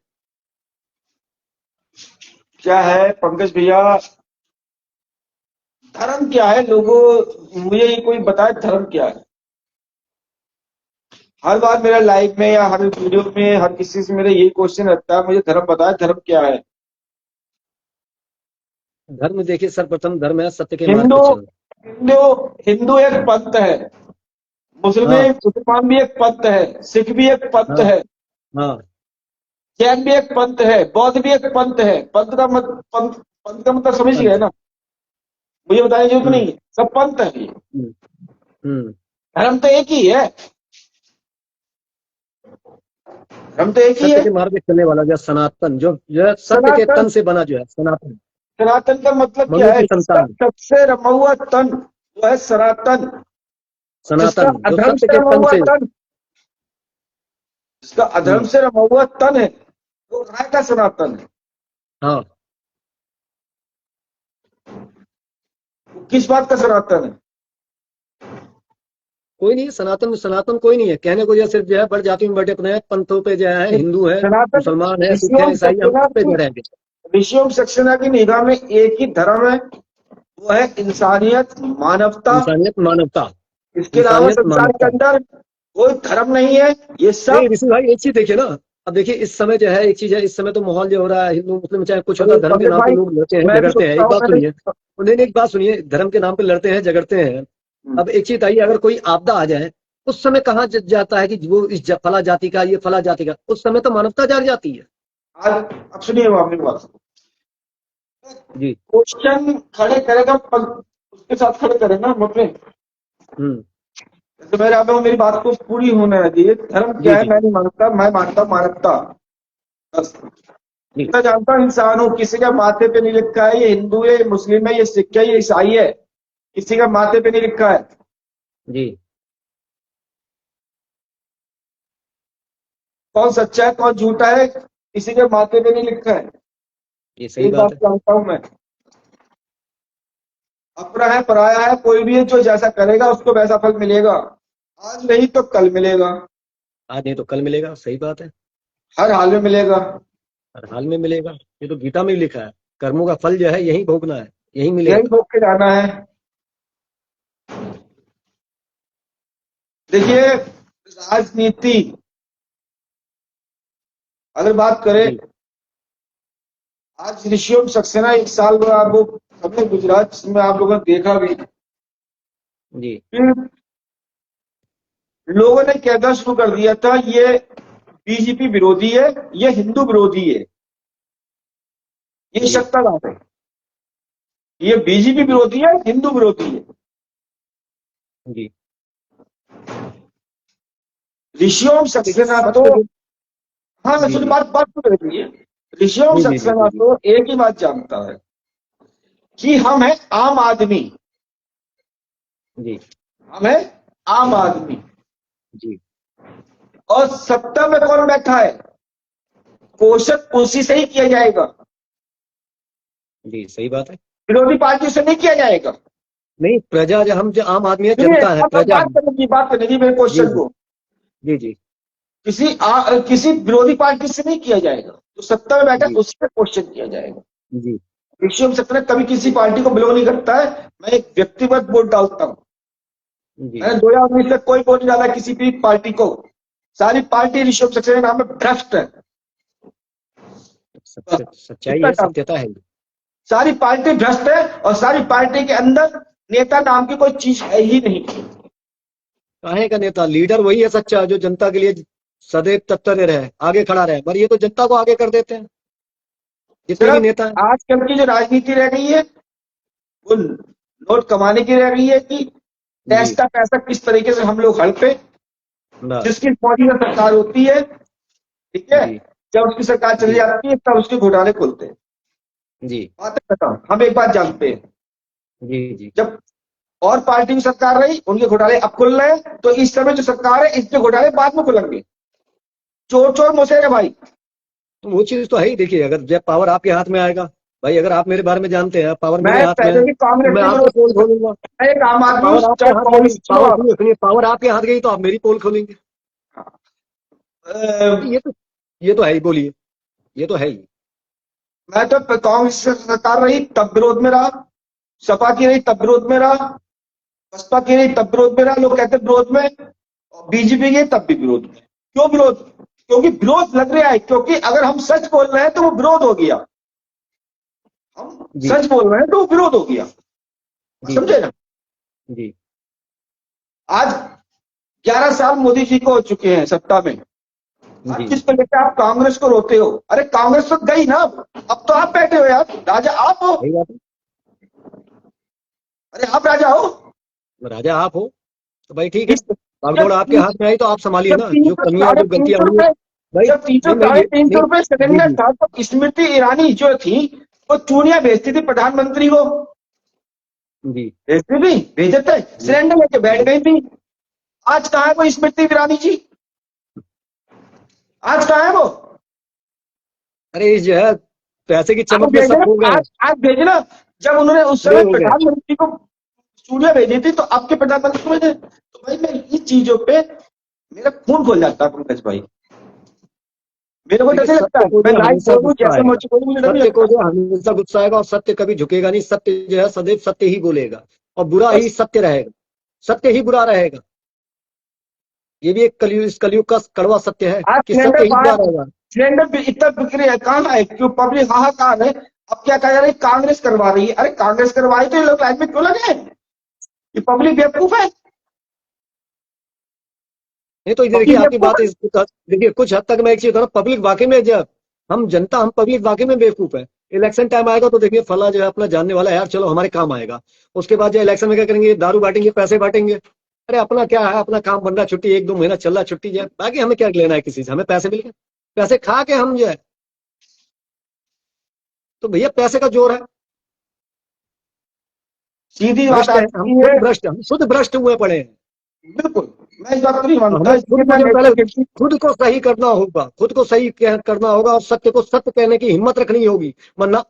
क्या है पंकज भैया, धर्म क्या है? लोगों मुझे ये कोई बताए धर्म क्या है। हर बार मेरा लाइव में या हर वीडियो में हर किसी से मेरा यही क्वेश्चन रहता है, मुझे धर्म बताए, धर्म क्या है? धर्म देखिए, सर्वप्रथम धर्म है सत्य के मार्ग हिंदू पर चलना। हिंदू हिंदू एक पंथ है, हाँ मुसलमान भी एक पंथ है, सिख भी एक पंथ हाँ है, हाँ जैन भी एक पंथ है, बौद्ध भी एक पंथ है। पंथ का मतलब समझ गए ना, मुझे बताने की जरूरत नहीं है, सब पंथ है ये। हम्म, हम्म। धर्म तो एक ही है, धर्म तो एक ही सत्य है। के मार्ग पे चलने वाला जो सनातन, जो सत्य के सनातन, तन से बना जो है सनातन, सनातन का मतलब क्या मनु है? की जिसका संतान, सबसे रमा हुआ तन वो है सनातन। जिसका सनातन जो अधर्म सत्य से के रमा तन हुआ से। तन, जिसका अधर्म हम्म, से रमा हुआ तन है, वो काय का सनातन है? हाँ, वो किस बात का सनातन है? कोई नहीं, सनातन सनातन कोई नहीं है कहने को, जो सिर्फ जो है बड़ जाति में बटे अपने हैं, पंथों पे जो है, हिंदू है, सनातन मुसलमान है, सिख है, ऋषियों ईसाई, हम सक्सेना सब पे की, जो रहेंगे। ऋषियों सक्सेना की निगाह में एक ही धर्म है, वो है इंसानियत, मानवता। इंसानियत मानवता, इसके अलावा इंसानियत संसार के मानवता। अंदर कोई धर्म नहीं है, ये नहीं सब। ऋषि भाई, एक चीज देखिए ना, अब देखिए इस समय जो है, एक चीज है, इस समय तो माहौल जो हो रहा है, हिंदू मुस्लिम चाहे कुछ होता अरे है, धर्म के पंकज नाम पे भाई, लोग लड़ते हैं, मैं भी झगड़ते हैं। सोचता एक हूँ, बात सुनिए, नहीं नहीं, एक बात सुनिए, धर्म के नाम पे लड़ते हैं, झगड़ते हैं। अब एक चीज आइए, अगर कोई आपदा आ जाए, उस समय कहाँ जाता है कि वो इस फला जाति का, ये फला जाति का, उस समय तो मानवता जाग जाती है। आज अब सुनिए अपनी बात, जी। क्वेश्चन खड़े करेगा उसके साथ खड़े करें ना हम अपने। हम्म। तो मेरे आप मेरी बात को पूरी होने दीजिए। धर्म क्या जी है जी मैं नहीं मानता, मैं मानता हूं मानवता, बस। जी। मैं जानता हूँ इंसान हूँ, किसी का माथे पे नहीं लिखा है ये हिंदू है, ये मुस्लिम है, ये सिख है, ये ईसाई है, किसी का माथे पे नहीं लिखा है। जी। कौन सच्चा है कौन झूठा है, किसी के माथे पे नहीं लिखा है। ये सही एक बात बात है। जानता हूं मैं, अपना है पराया है, कोई भी है जो जैसा करेगा उसको वैसा फल मिलेगा, आज नहीं तो कल मिलेगा, आज नहीं तो कल मिलेगा, सही बात है। हर हाल में मिलेगा। हर हाल में मिलेगा, ये तो गीता में ही लिखा है, कर्मों का फल जो है यही भोगना है, यही यही मिलेगा। भोग के जाना है। देखिए, राजनीति अगर बात करें, जी आज ऋषियों सक्सेना एक साल में आप वो हमने गुजरात में आप लोगों ने देखा भी जी कि लोगों ने कहना शुरू कर दिया था ये बीजेपी विरोधी है, ये हिंदू विरोधी है, ये जी सत्ताधार है, ये बीजेपी विरोधी है, हिंदू विरोधी है। जी। ऋषियों देखिए सक्सेना तो, सत्य जो, हाँ जी सुनिए जी बात तो करिए। ऋषियों जी जी जी सक्सेना जी तो एक ही बात जानता है कि हम है आम आदमी, जी हम है आम आदमी। जी और सत्ता में कौन बैठा है, पोषण उसी से ही किया जाएगा, जी, सही बात है। विरोधी पार्टी से नहीं किया जाएगा। नहीं, प्रजा जो, हम जो आम आदमी है, सुनिए जनता है, अब प्रजा है। बात करने की मेरे जी क्वेश्चन जी को, जी जी किसी विरोधी पार्टी से नहीं किया जाएगा, जो सत्ता में बैठा है जी उसी पे क्वेश्चन किया जाएगा। जी ऋषियों सत्ता कभी किसी पार्टी को बिलोंग नहीं करता है। मैं एक व्यक्तिगत वोट डालता हूँ, जी। मैंने 2019 तक कोई वोट नहीं डाला किसी भी पार्टी को। सारी पार्टी ऋषियों सक्सेना के नाम में भ्रष्ट है, सत्य, सच्चाई इतना है, काम, सत्यता है। सारी पार्टी भ्रष्ट है और सारी पार्टी के अंदर नेता नाम की कोई चीज है ही नहीं। काहे का नेता, लीडर वही है सच्चा, जो जनता के लिए सदैव तत्पर रहे, आगे खड़ा रहे, पर ये तो जनता को आगे कर देते हैं जितने भी सिर्फ नेता हैं। आजकल की जो राजनीति रह गई है वो नोट कमाने की रह गई है कि टैक्स जी का पैसा किस तरीके से हम लोग हड़पे। बस। जिसकी मोदी में सरकार होती है, ठीक है, जी जब उसकी सरकार चली जी जाती है तब उसके घोटाले खुलते हैं। जी बात बताओ, हम एक बात जानते हैं, जी जी। जब और पार्टी की सरकार रही उनके घोटाले अब खुल रहे हैं, तो इस समय जो सरकार है इसके घोटाले बाद में खुलेंगे। चोर चोर मोसेरे भाई। तो वो चीज तो है ही। देखिए, अगर जब पावर आपके हाथ में आएगा, भाई अगर आप मेरे बारे में जानते हैं, पावर मेरे मैं हाथ में है, पहले भी तो कांग्रेस मैं के आपकी विरोध, पोल खोलूंगा। मैं एक आम आदमी हूँ, पावर आपके चाहे हाथ गई, कांग्रेस सुनो पावर आप। सुनिए सुनिए, पावर आपके हाथ गई तो आप मेरी पोल खोलेंगे। अ, ये तो है ही, बोलिए, ये तो है ही। मैं तो कांग्रेस की सरकार रही तब विरोध में रहा, सपा की रही तब विरोध में रहा, बसपा की रही तब विरोध में रहा, लोग कहते विरोध में, बीजेपी के तब भी विरोध में। क्यों विरोध? क्योंकि विरोध लग रहा है, क्योंकि अगर हम सच बोल रहे हैं तो वो विरोध हो गया, हम जी सच बोल रहे हैं तो वो विरोध हो गया, जी जी समझे ना। जी आज 11 साल मोदी जी को हो चुके हैं सत्ता में, हर जी चीज को लेकर आप कांग्रेस को रोते हो। अरे कांग्रेस तो गई ना, अब तो आप बैठे हो यार, राजा आप हो। सही बात है। अरे आप राजा हो। राजा आप हो तो भाई ठीक है, इस बागडोर जब आपके हाथ में आई तो आप संभालिए जब ना, तीन जो सौ कमियां साढ़े जो तीन गलतियां सौ हुई है रुपए भाई। जब 300 नहीं मैं साढ़े ये तीन सौ नहीं, रुपए जी सिलेंडर जी था तो स्मृति ईरानी जो थी वो चूड़ियां भेजती थी प्रधानमंत्री को, जी। भेजती थी, भेजे थे, जी सिलेंडर लेके बैठ गई थी। आज कहाँ है वो स्मृति ईरानी जी? आज कहाँ है वो? अरे इस जो है पैसे की आज चमक में सब भेजना, खो गए हैं, आज भेजना। जब उन्होंने उस बूढ़े समय हो गए। प्रधानमंत्री को चूड़ियां भेजी थी तो आपके प्रधानमंत्री को भेजे, तो भाई मैं इन चीजों पे मेरा खून खोल जाता है पंकज भाई। मेरे को डर देखिए नहीं लगता, सत्य को मैं जो है लाइव हमेशा बोलूं गुस्सा जैसे आएगा, मर्जी बोलूं, मुझे डर नहीं सत्य को लगता। जो है हमेशा गुस्सा आएगा, और सत्य कभी झुकेगा नहीं, सत्य जो है सदैव सत्य ही बोलेगा, और बुरा ही बस सत्य रहेगा, सत्य ही बुरा रहेगा। ये भी एक कलयुग, इस कलयुग का कड़वा सत्य है आज कि सिलेंडर सत्य ही बुरा रहेगा। सिलेंडर भी इतना बिक्री है, कहाँ है क्यों पब्लिक हाहाकार है। अब क्या कहा जा रहा है कांग्रेस करवा रही है, अरे कांग्रेस करवाई तो ये लोग लाइन में क्यों लगे? ये पब्लिक बेवकूफ है, नहीं तो ये देखिए पब्लिक आपकी बेवकूफ बात है। देखिए कुछ हद तक मैं एक चीज पब्लिक वाकई में जब हम जनता, हम पब्लिक वाकई में बेवकूफ है। इलेक्शन टाइम आएगा तो देखिए फला जो है अपना जानने वाला है यार, चलो हमारे काम आएगा। उसके बाद जो इलेक्शन में क्या करेंगे, दारू बांटेंगे, पैसे बांटेंगे। अरे अपना क्या है, अपना काम बन रहा, छुट्टी 1-2 महीना चल रहा, छुट्टी जाए, बाकी हमें क्या लेना है किसी से, हमें पैसे मिल गए, पैसे खा के हम जो है, तो भैया पैसे का जोर है। सीधी बात भ्रष्ट है, हम आती खुद है। भ्रष्ट, हम शुद्ध भ्रष्ट हुए पड़े हैं। बिल्कुल, मैं इस बात को नहीं तो मानता, हमें इसलिए खुद को मैं जो पहले नेता खुद को सही करना होगा, खुद को सही करना होगा, और सत्य को सत्य कहने की हिम्मत रखनी होगी। वरना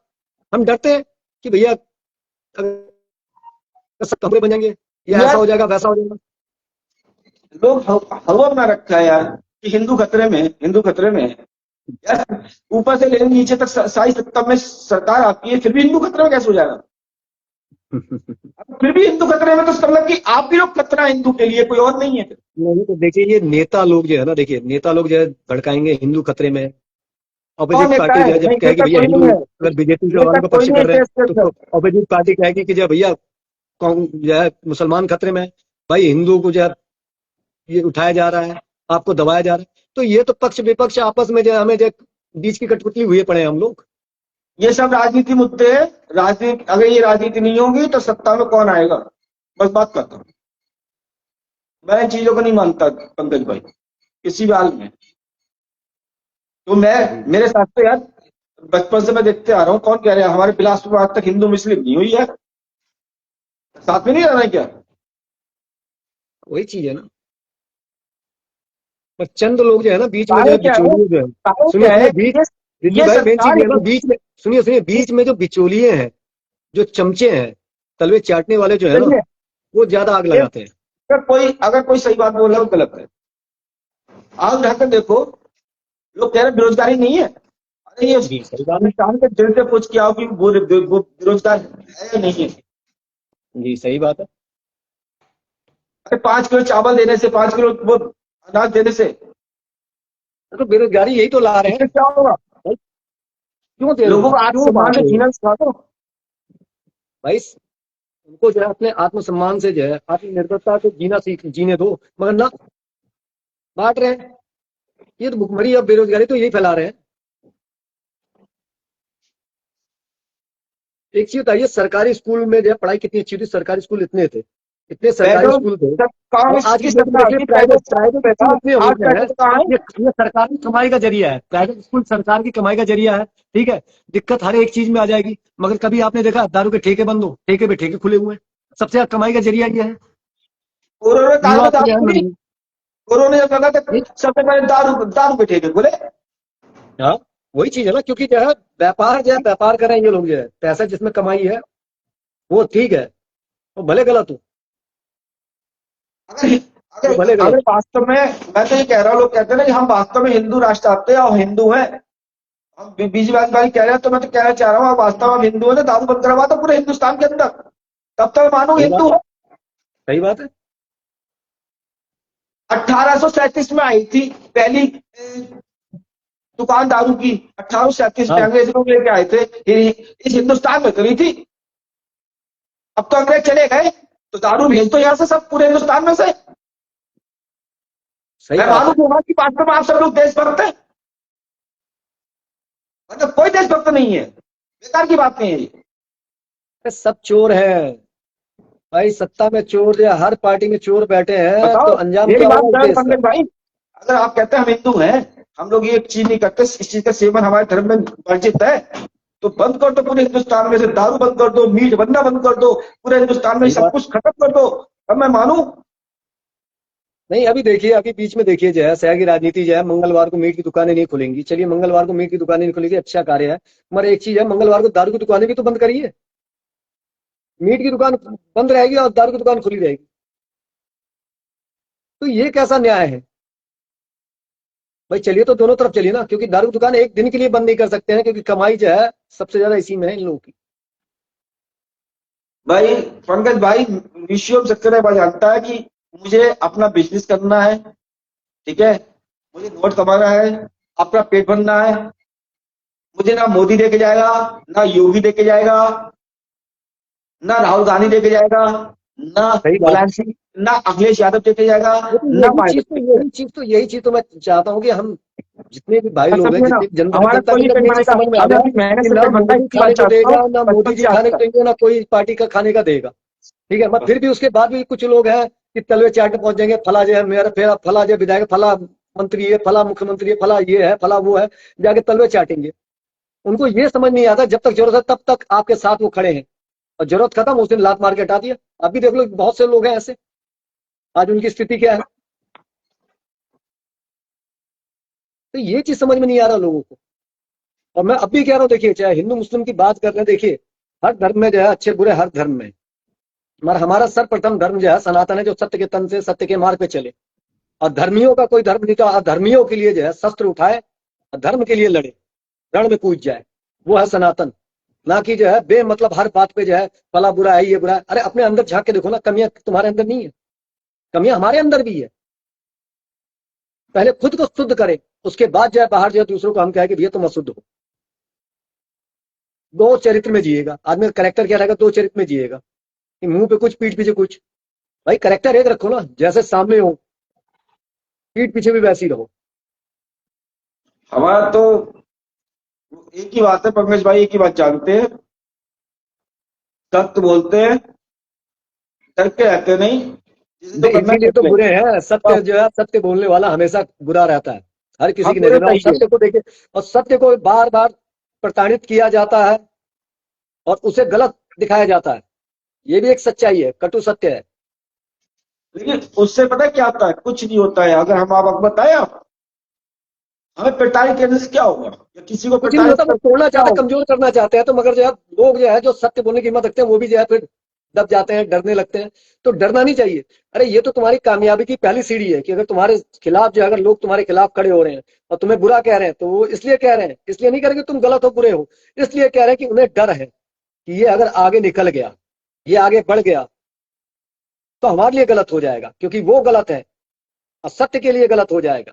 हम डरते हैं कि भैया अगर सब कमरे बन जाएंगे, या ऐसा यार हो जाएगा, वैसा हो जाएगा। लोग हवा बना रखा है यार कि हिंदू खतरे में है, हिंदू खतरे में है यार। ऊपर से लेकर नीचे तक सारी सत्ता में सरकार आती है, फिर भी हिंदू खतरे में कैसे हो जाएगा? अब फिर भी हिंदू खतरे में तो इसका मतलब कि आप ही लोग खतरा है हिंदू के लिए, कोई और नहीं है। नहीं तो देखिए ये नेता लोग जो है ना, देखिए नेता लोग जो है भड़काएंगे हिंदू खतरे में। कौन ऑपोजिट नेता पार्टी है? जो है जब नहीं, कहेगी नेता भैया कोई हिंदू, नहीं है, अगर बीजेपी जो नेता वालों का कोई पक्ष नहीं कर रहे है हैं, इसके अंदर। तो ऑपोजिट पार्टी कहेगी कि जो भैया जो है मुसलमान खतरे में है, भाई हिंदू को जो है ये उठाया जा रहा है, आपको दबाया जा रहा है। तो ये तो पक्ष विपक्ष आपस में जो है, हमें जो बीच की कठपुतली हुए पड़े हैं हम लोग। ये सब राजनीति मुद्दे हैं। राजनीति, अगर ये राजनीति नहीं होगी तो सत्ता में कौन आएगा? बस बात करता हूँ, मैं इन चीजों को नहीं मानता पंकज भाई, किसी भी हाल में। तो मैं, जी मेरे साथ तो यार बचपन से मैं देखते आ रहा हूँ, कौन कह रहा है हमारे बिलासपुर में आज तक हिंदू मुस्लिम नहीं हुई है? साथ में नहीं रहना है क्या? वही चीज है ना, पर चंद लोग जो है ना बीच में जो कारण है क्या है? बिचौलिए जो है, कारण सुनिए क्या सुनिए है कि बीच, रिद्धि ये भाई मेन चीज सरकार ये है ना, बीच में सुनिए सुनिए, बीच में जो बिचौलिए हैं, जो चमचे हैं, तलवे चाटने वाले जो है ना, है, वो ज्यादा आग लगाते हैं। अगर कोई सही बात बोल रहा है वो गलत है। आग ढाकर देखो, लोग कह रहे हैं बेरोजगारी नहीं है। अरे ये जी सही बात है। इंसान के दिल से पूछ के आओ कि वो बेरोजगार है या नहीं है। जी सही बात है। अरे 5 किलो चावल देने से, 5 किलो वो अनाज देने से तो बेरोजगारी यही तो ला रहे हैं उससे क्या होगा? भाई, क्यों दे रहे हो लोगों को आप, क्यों आत्मसम्मान बांट से रहे हो जीना सिखा दो। भाई? उनको जो है अपने आत्मसम्मान से जो है, आत्मनिर्भरता से जीने दो, मगर ना, बांट रहे हैं। ये तो भुखमरी और बेरोजगारी तो यही फैला रहे हैं। एक चीज बताइए, सरकारी स्कूल में जो है पढ़ाई कितनी अच्छी थी, सरकारी स्कूल इतने सरकारी पेट्रोल स्कूल थे। और कांग्रेस आज की की डेट में सरकार देखिए थी, प्राइवेट पेट्रोल प्राइवेट पे था, स्कूल इतने हो आज गए हैं। पेट्रोल कहाँ है? ये सरकार की कमाई का जरिया है, प्राइवेट स्कूल सरकार की कमाई का जरिया है। ठीक है, दिक्कत हर एक चीज में आ जाएगी, मगर कभी आपने देखा दारू के ठेके बंद हो, ठेके पे ठेके खुले हुए हैं। सबसे ज्यादा कमाई का जरिया ये है। कोरोना काल युवा में को जो दारू है थी, कोरोना जब लगा था सबसे पहले दारू दारू के ठेके बोले। हाँ, वही चीज है ना, क्योंकि जो है व्यापार, जो है व्यापार कर रहे हैं ये लोग, जो है पैसा जिसमें कमाई है वो ठीक है, वो भले गलत हो, अगर वो अगर भले अगर गलत वास्तव में, मैं तो ये कह रहा हूँ, लोग कहते हैं ना कि हम वास्तव में हिंदू राष्ट्र चाहते हैं और हिंदू हैं, हम बीजीवादी कह रहे हैं, तो मैं तो कहना चाह रहा हूँ आप वास्तव में हिंदू है तो दारू बंद करवा दो पूरे हिंदुस्तान के अंदर, तब तक मानो सही बात हिंदू है, है। सही बात है। 1837 में आई थी पहली दुकान दारू की, 1837 में हाँ अंग्रेज लोग लेके आए थे, इस हिंदुस्तान में करी थी। अब तो अंग्रेज चले गए तो दारू भेज दो यहाँ से सब पूरे हिंदुस्तान में से। सही मैं बात मानू है। कि की बात में आप सब लोग देशभक्त हैं, मतलब कोई देशभक्त नहीं है, बेकार की बात नहीं है ये। अरे सब चोर है भाई, सत्ता में चोर या हर पार्टी में चोर बैठे हैं, तो बताओ अंजाम मेरी क्या बात होगा इस ध्यान देश का। पंकज भाई, अगर आप कहते हैं हम हिंदू हैं, हम लोग ये चीज नहीं करते, इस चीज का सेवन हमारे धर्म में वर्जित है, तो बंद कर दो पूरे हिंदुस्तान में से, दारू बंद कर दो, मीट बनना बंद कर दो, पूरे हिंदुस्तान में सही सब बात। कुछ खत्म कर दो, अब मैं मानू। नहीं अभी देखिए, अभी बीच में देखिए जो है शहर की राजनीति जो है, मंगलवार को मीट की दुकानें नहीं खुलेंगी, चलिए मंगलवार को मीट की दुकानें नहीं खुलेगी, अच्छा कार्य है, मगर एक चीज है, मंगलवार को दारू की दुकानें भी तो बंद करिए। मीट की दुकान बंद रहेगी और दारू की दुकान खुली रहेगी, तो ये कैसा न्याय है भाई। चलिए तो दोनों तरफ चलिए ना, क्योंकि दारू की दुकान एक दिन के लिए बंद नहीं कर सकते हैं, क्योंकि कमाई जो है सबसे ज्यादा इसी में है इन लोगों की। भाई पंकज भाई, विश्व सक्सेना भाई जानता है कि मुझे अपना बिजनेस करना है, ठीक है, मुझे नोट कमाना है, अपना पेट भरना है, मुझे ना मोदी देके जाएगा, ना योगी देके जाएगा, ना राहुल गांधी देके जाएगा, ना सही बात। मुलायम सिंह, ना अखिलेश यादव देके जाएगा, लेकिन ना मायावती देके यही चीज तो मैं चाहता हूँ कि हम जितने भी भाई जाएगा। लोग हैं, समझे ना, जितनी जनता है, हमारा जनता के कोई अंदर पेट ये चीज भरेगा, समझ में आ हमें जाए अभी मेहनत कि से ना पेट भरना है, मोदी इसी खाने बात को चाहता हूँ देगा, ना मोदी बचपन जी से आज खाने को तक। देंगे, ना कोई पार्टी का खाने का देगा। ठीक है, मगर फिर भी उसके बाद भी कुछ लोग हैं कि तलवे चाटने पहुंच जाएंगे, फला जो है मेरा, फिर फला जो है विधायक, फला मंत्री है, फला मुख्यमंत्री है, फला ये है, फला वो है, जाके तलवे चाटेंगे। उनको ये समझ नहीं आता जब तक जरूरत है तब तक आपके साथ वो खड़े हैं, और जरूरत खत्म उस दिन लात मार के हटा दिया। अभी देख लो बहुत से लोग हैं ऐसे, आज उनकी स्थिति क्या है। तो ये चीज समझ में नहीं आ रहा लोगों को। और मैं अब भी कह रहा हूँ, देखिए चाहे हिंदू मुस्लिम की बात कर रहे हैं, देखिए हर धर्म में जो है अच्छे बुरे, हर धर्म में, मगर हमारा सर्वप्रथम धर्म जो है सनातन है, जो सत्य के तन से सत्य के मार्ग पे चले। और धर्मियों का कोई धर्म नहीं, तो अधर्मियों के लिए जो है शस्त्र उठाए और धर्म के लिए लड़े, रण में कूद जाए, वो है सनातन। ना कि जो है बेमतलब हर बात पे जो है फला बुरा है, ये बुरा है। अरे अपने अंदर झांक के देखो ना, कमियां तुम्हारे अंदर नहीं है, कमियां हमारे अंदर भी है। पहले खुद को शुद्ध करें, उसके बाद जो है बाहर जो है दूसरों को हम कहें कि भैया तुम अशुद्ध हो। दो चरित्र में जिएगा आदमी का, करेक्टर क्या रहेगा, दो चरित्र में जिएगा, कि मुंह पे कुछ पीठ पीछे कुछ। भाई करेक्टर एक रखो ना, जैसे सामने हो पीठ पीछे भी वैसी रहो। हमारा तो एक ही बात है पंकज भाई, एक ही बात जानते हैं, सत्य बोलते हैं, करके रहते नहीं, जिसे जो नहीं करना इसीलिए तो कर ले। बुरे हैं, सत्य बस, जो है, सत्य बोलने वाला हमेशा बुरा रहता है हर किसी हम की बुरे नजर में। और सही है। सत्य को देखे, और सत्य को बार बार प्रताड़ित किया जाता है और उसे गलत दिखाया जाता है, ये भी एक सच्चाई है, कटु सत्य है। लेकिन उससे पता है क्या होता है, कुछ नहीं होता है, अगर हम आप बताए आप, हमें प्रताड़ित करने से क्या होगा, या किसी को कुछ नहीं प्रताड़ित होता, वो करने से तोड़ना क्या चाहते हैं, होगा। कमजोर करना चाहते हैं, तो मगर जो है लोग जो है जो सत्य बोलने की हिम्मत रखते हैं वो भी जो है फिर दब जाते हैं, डरने लगते हैं। तो डरना नहीं चाहिए। अरे ये तो तुम्हारी कामयाबी की पहली सीढ़ी है, कि अगर तुम्हारे खिलाफ जो है, अगर लोग तुम्हारे खिलाफ खड़े हो रहे हैं और तुम्हें बुरा कह रहे हैं, तो वो इसलिए कह रहे हैं, इसलिए नहीं कह रहे कि तुम गलत हो बुरे हो, इसलिए कह रहे हैं कि उन्हें डर है कि ये अगर आगे निकल गया, ये आगे बढ़ गया, तो हमारे लिए गलत हो जाएगा, क्योंकि वो गलत है और सत्य के लिए गलत हो जाएगा।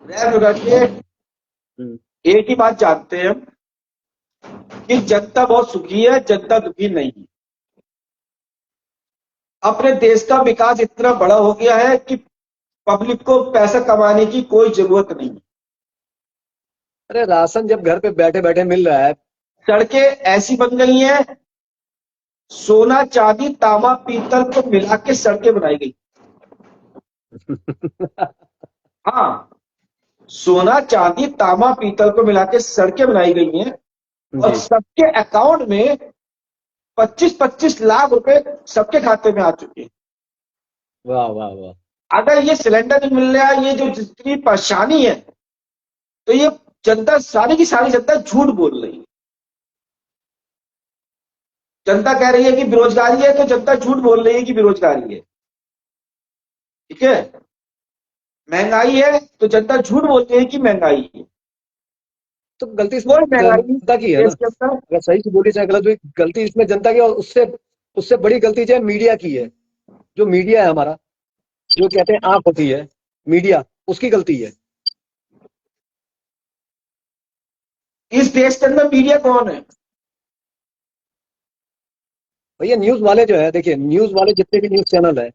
रह करके हम्म। एक ही बात जानते हैं हम, कि जनता बहुत सुखी है, जनता दुखी नहीं है। अपने देश का विकास इतना बड़ा हो गया है कि पब्लिक को पैसा कमाने की कोई जरूरत नहीं है। अरे राशन जब घर पे बैठे बैठे मिल रहा है। सड़कें ऐसी बन गई हैं, सोना चांदी तांबा पीतल को मिला के सड़कें बनाई गई। हाँ, सोना चांदी तांबा पीतल को मिला के सड़कें बनाई गई हैं, और जी। सबके अकाउंट में 25-25 लाख रुपए सबके खाते में आ चुके हैं। वाह वाह वाह। अगर ये सिलेंडर नहीं मिल रहा है, ये जो जितनी परेशानी है, तो ये जनता सारी की सारी जनता झूठ बोल रही है। जनता कह रही है कि बेरोजगारी है, तो जनता झूठ बोल रही है कि बेरोजगारी है। ठीक है, महंगाई है तो जनता झूठ बोलती है कि महंगाई है। तो गलती इसमें कोई महंगाई नहीं जनता की है ना, देश के अंदर। अगर सही से बोली चाहे गलत हुई, गलती इसमें जनता की, और उससे उससे बड़ी गलती जो है मीडिया की है। जो मीडिया है हमारा, जो कहते हैं आंख होती है मीडिया, उसकी गलती है। इस देश के अंदर मीडिया कौन है? भैया न्यूज वाले जो है, देखिए न्यूज वाले जितने भी न्यूज चैनल है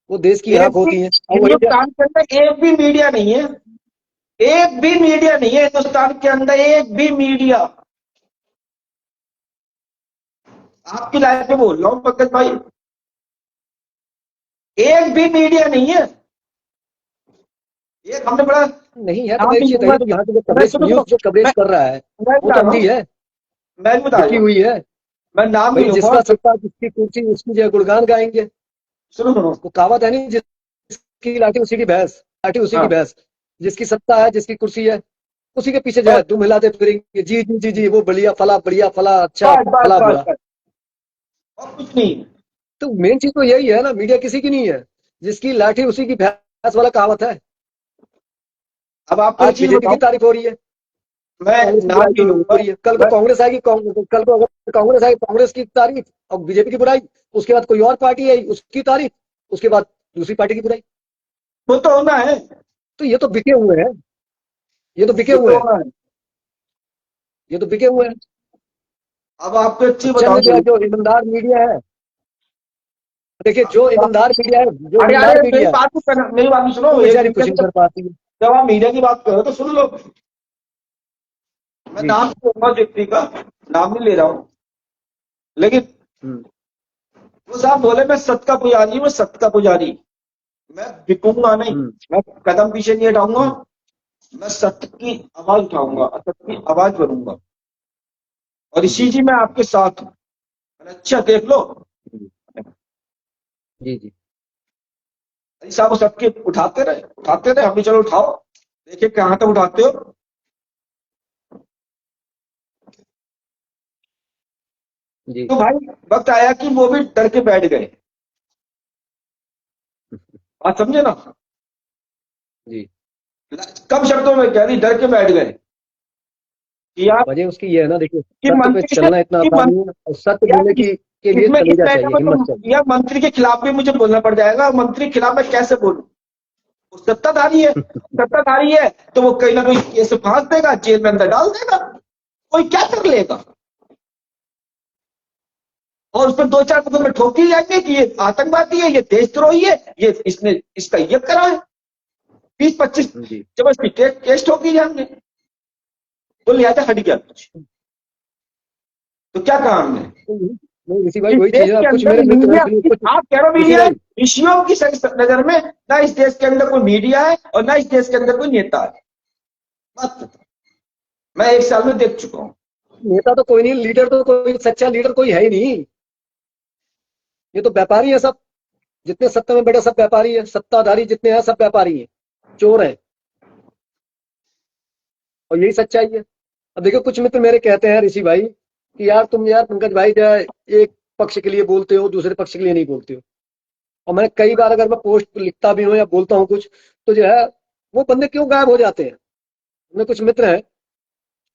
वो देश की एक आंख भी होती है। और वही हिंदुस्तान के अंदर एक भी मीडिया नहीं है, एक भी मीडिया नहीं है हिंदुस्तान के अंदर, एक भी मीडिया। आपकी लाइफ में बोल रहा हूं पंकज भाई, एक भी मीडिया नहीं है। एक हमने बड़ा नहीं है तो नाम भी देखिए, लूंगा। तो यहाँ पे जो मैं कवरेज, सुनो न्यूज सुनो, जो कवरेज मैं कर रहा है मैं वो बता तो रहा अंधी हूँ, है, मैं बता रहा लिखी हूँ, हुई है। मैं नाम भी भाई लूंगा। जिसका सत्ता, जिसकी कुर्सी, उसकी जो है गुणगान गाएंगे। सुनो सुनो। वो कहावत है नहीं, जिसकी लाठी उसी की भैंस, लाठी उसी की हाँ, भैंस। जिसकी सत्ता है, जिसकी कुर्सी है, उसी के पीछे जो बस है तुम हिलाते फिरेंगे, जी जी जी जी वो बढ़िया फला अच्छा बस बस फला बस बुरा। बस, और कुछ नहीं। तो मेन चीज तो यही है ना, मीडिया किसी की नहीं है, जिसकी लाठी उसी की भैंस वाला कहावत है। अब आपको एक आज चीज बीजेपी की बताऊं, तारीफ हो रही है, मैं कांग्रेस की नाम बुराई भी हो लूंगा। रही है, कल को मैं कांग्रेस आएगी, कल को अगर कांग्रेस आएगी, कांग्रेस की तारीफ और बीजेपी की बुराई। उसके बाद कोई और पार्टी आई, उसकी तारीफ, उसके बाद दूसरी पार्टी की बुराई। वो तो होना है, तो ये तो बिके हुए हैं, ये तो बिके वो हुए तो हैं, होना है। ये तो बिके हुए हैं। अब आपको एक और चीज चंद जो है, बताऊं। जो ईमानदार मीडिया है, देखिए जो ईमानदार मीडिया है, जो अरे ईमानदार अरे, मेरी मीडिया है बात तो करना, मेरी बात भी सुनो। वो एक बेचारी मीडिया कुछ की नहीं कर पाती है। जब आप मीडिया की बात करो तो सुन लो। मैं जी नाम जी। नहीं लूंगा व्यक्ति का, नाम नहीं ले रहा हूं, लेकिन हम्म। वो साहब बोले मैं सत्य का पुजारी हूं, मैं सत्य का पुजारी, मैं बिकूंगा नहीं, हम्म। मैं कदम पीछे नहीं हटाऊंगा, हम्म। मैं सत्य की आवाज उठाऊंगा, असत्य की आवाज बनूंगा। और इसी जी जी मैं आपके साथ हूं। मैंने अच्छा देख लो, जी जी जी। अली साहब वो सबके उठाते रहे, हम भी चलो उठाओ, देखिए कहां तक उठाते हो। जी तो भाई वक्त आया कि वो भी डर के बैठ गए। बात समझे ना, जी। कम शब्दों में कह दी, डर के बैठ गए कि यार, वजह उसकी ये है ना, देखिए कि सत्य पे मंत्री से, चलना इतना कि आसान नहीं है, और सत्य यार बोलने के लिए इसमें इस कलेजा महीने चाहिए, में हिम्मत तो चाहिए। यार मंत्री के खिलाफ भी मुझे बोलना पड़ जाएगा। मंत्री के खिलाफ मैं कैसे बोलूं, वो सत्ताधारी है, सत्ताधारी है तो वो कहीं ना कहीं केस फांस देगा, जेल में अंदर डाल देगा, कोई क्या कर लेगा। और उसमें दो चार मुकदमे ठोक ही जाएंगे कि ये आतंकवादी है, ये देशद्रोही है, ये इसने इसका ये करा है, 20-25 जी। जबरदस्ती केस ठोक ही जाएंगे। तो लिहाजा हट गया कुछ। तो क्या कहा हमने, नहीं ऋषि भाई, इस वही देश चीज है, के अब कुछ अंदर मेरे मित्र हैं, मीडिया, सुनिए कुछ। आप कह रहे हो ऋषि मीडिया है, भाई, ऋषियों की नजर में ना इस देश के अंदर कोई मीडिया है और ना इस देश के अंदर कोई नेता है। बस मैं 1 साल में देख चुका हूं। नेता तो कोई नहीं, लीडर तो कोई सच्चा लीडर कोई है ही नहीं। ये तो व्यापारी है सब, जितने सत्ता में बैठे सब व्यापारी है, सत्ताधारी जितने हैं सब व्यापारी हैं, चोर हैं। और यही सच्चाई है। अब देखो कुछ मित्र मेरे कहते हैं ऋषि भाई कि यार तुम, यार पंकज भाई जो है, एक पक्ष के लिए बोलते हो, दूसरे पक्ष के लिए नहीं बोलते हो। और मैं कई बार अगर मैं पोस्ट लिखता भी हूँ या बोलता हूँ कुछ, तो जो है वो बंदे क्यों गायब हो जाते हैं। मेरे कुछ मित्र हैं,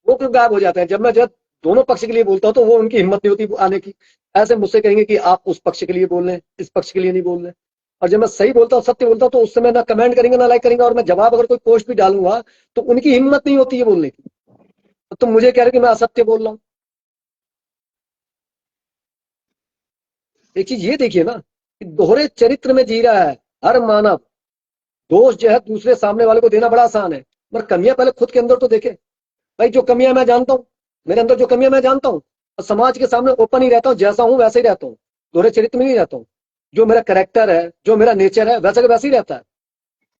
वो क्यों गायब हो जाते हैं। जब मैं जब दोनों पक्ष के लिए बोलता हूँ तो वो उनकी हिम्मत नहीं होती आने की। ऐसे मुझसे कहेंगे कि आप उस पक्ष के लिए बोल रहे हैं, इस पक्ष के लिए नहीं बोल रहे। और जब मैं सही बोलता हूँ, सत्य बोलता हूँ, तो उस समय ना कमेंट करेंगे ना लाइक करेंगे, और मैं जवाब अगर कोई पोस्ट भी डालूंगा तो उनकी हिम्मत नहीं होती है बोलने की। तो तुम मुझे कह रहे हो कि मैं असत्य बोल रहा हूँ। एक चीज ये देखिए ना कि दोहरे चरित्र में जी रहा है हर मानव। दोष जो है दूसरे सामने वाले को देना बड़ा आसान है, पर कमियां पहले खुद के अंदर तो देखे। भाई जो कमियां मैं जानता हूँ, मेरे अंदर जो कमियां मैं जानता हूँ, और समाज के सामने ओपन ही रहता हूँ, जैसा हूँ वैसे ही रहता हूँ, दोहरे चरित्र में नहीं रहता हूँ। जो मेरा कैरेक्टर है, जो मेरा नेचर है, वैसे का वैसे ही रहता है।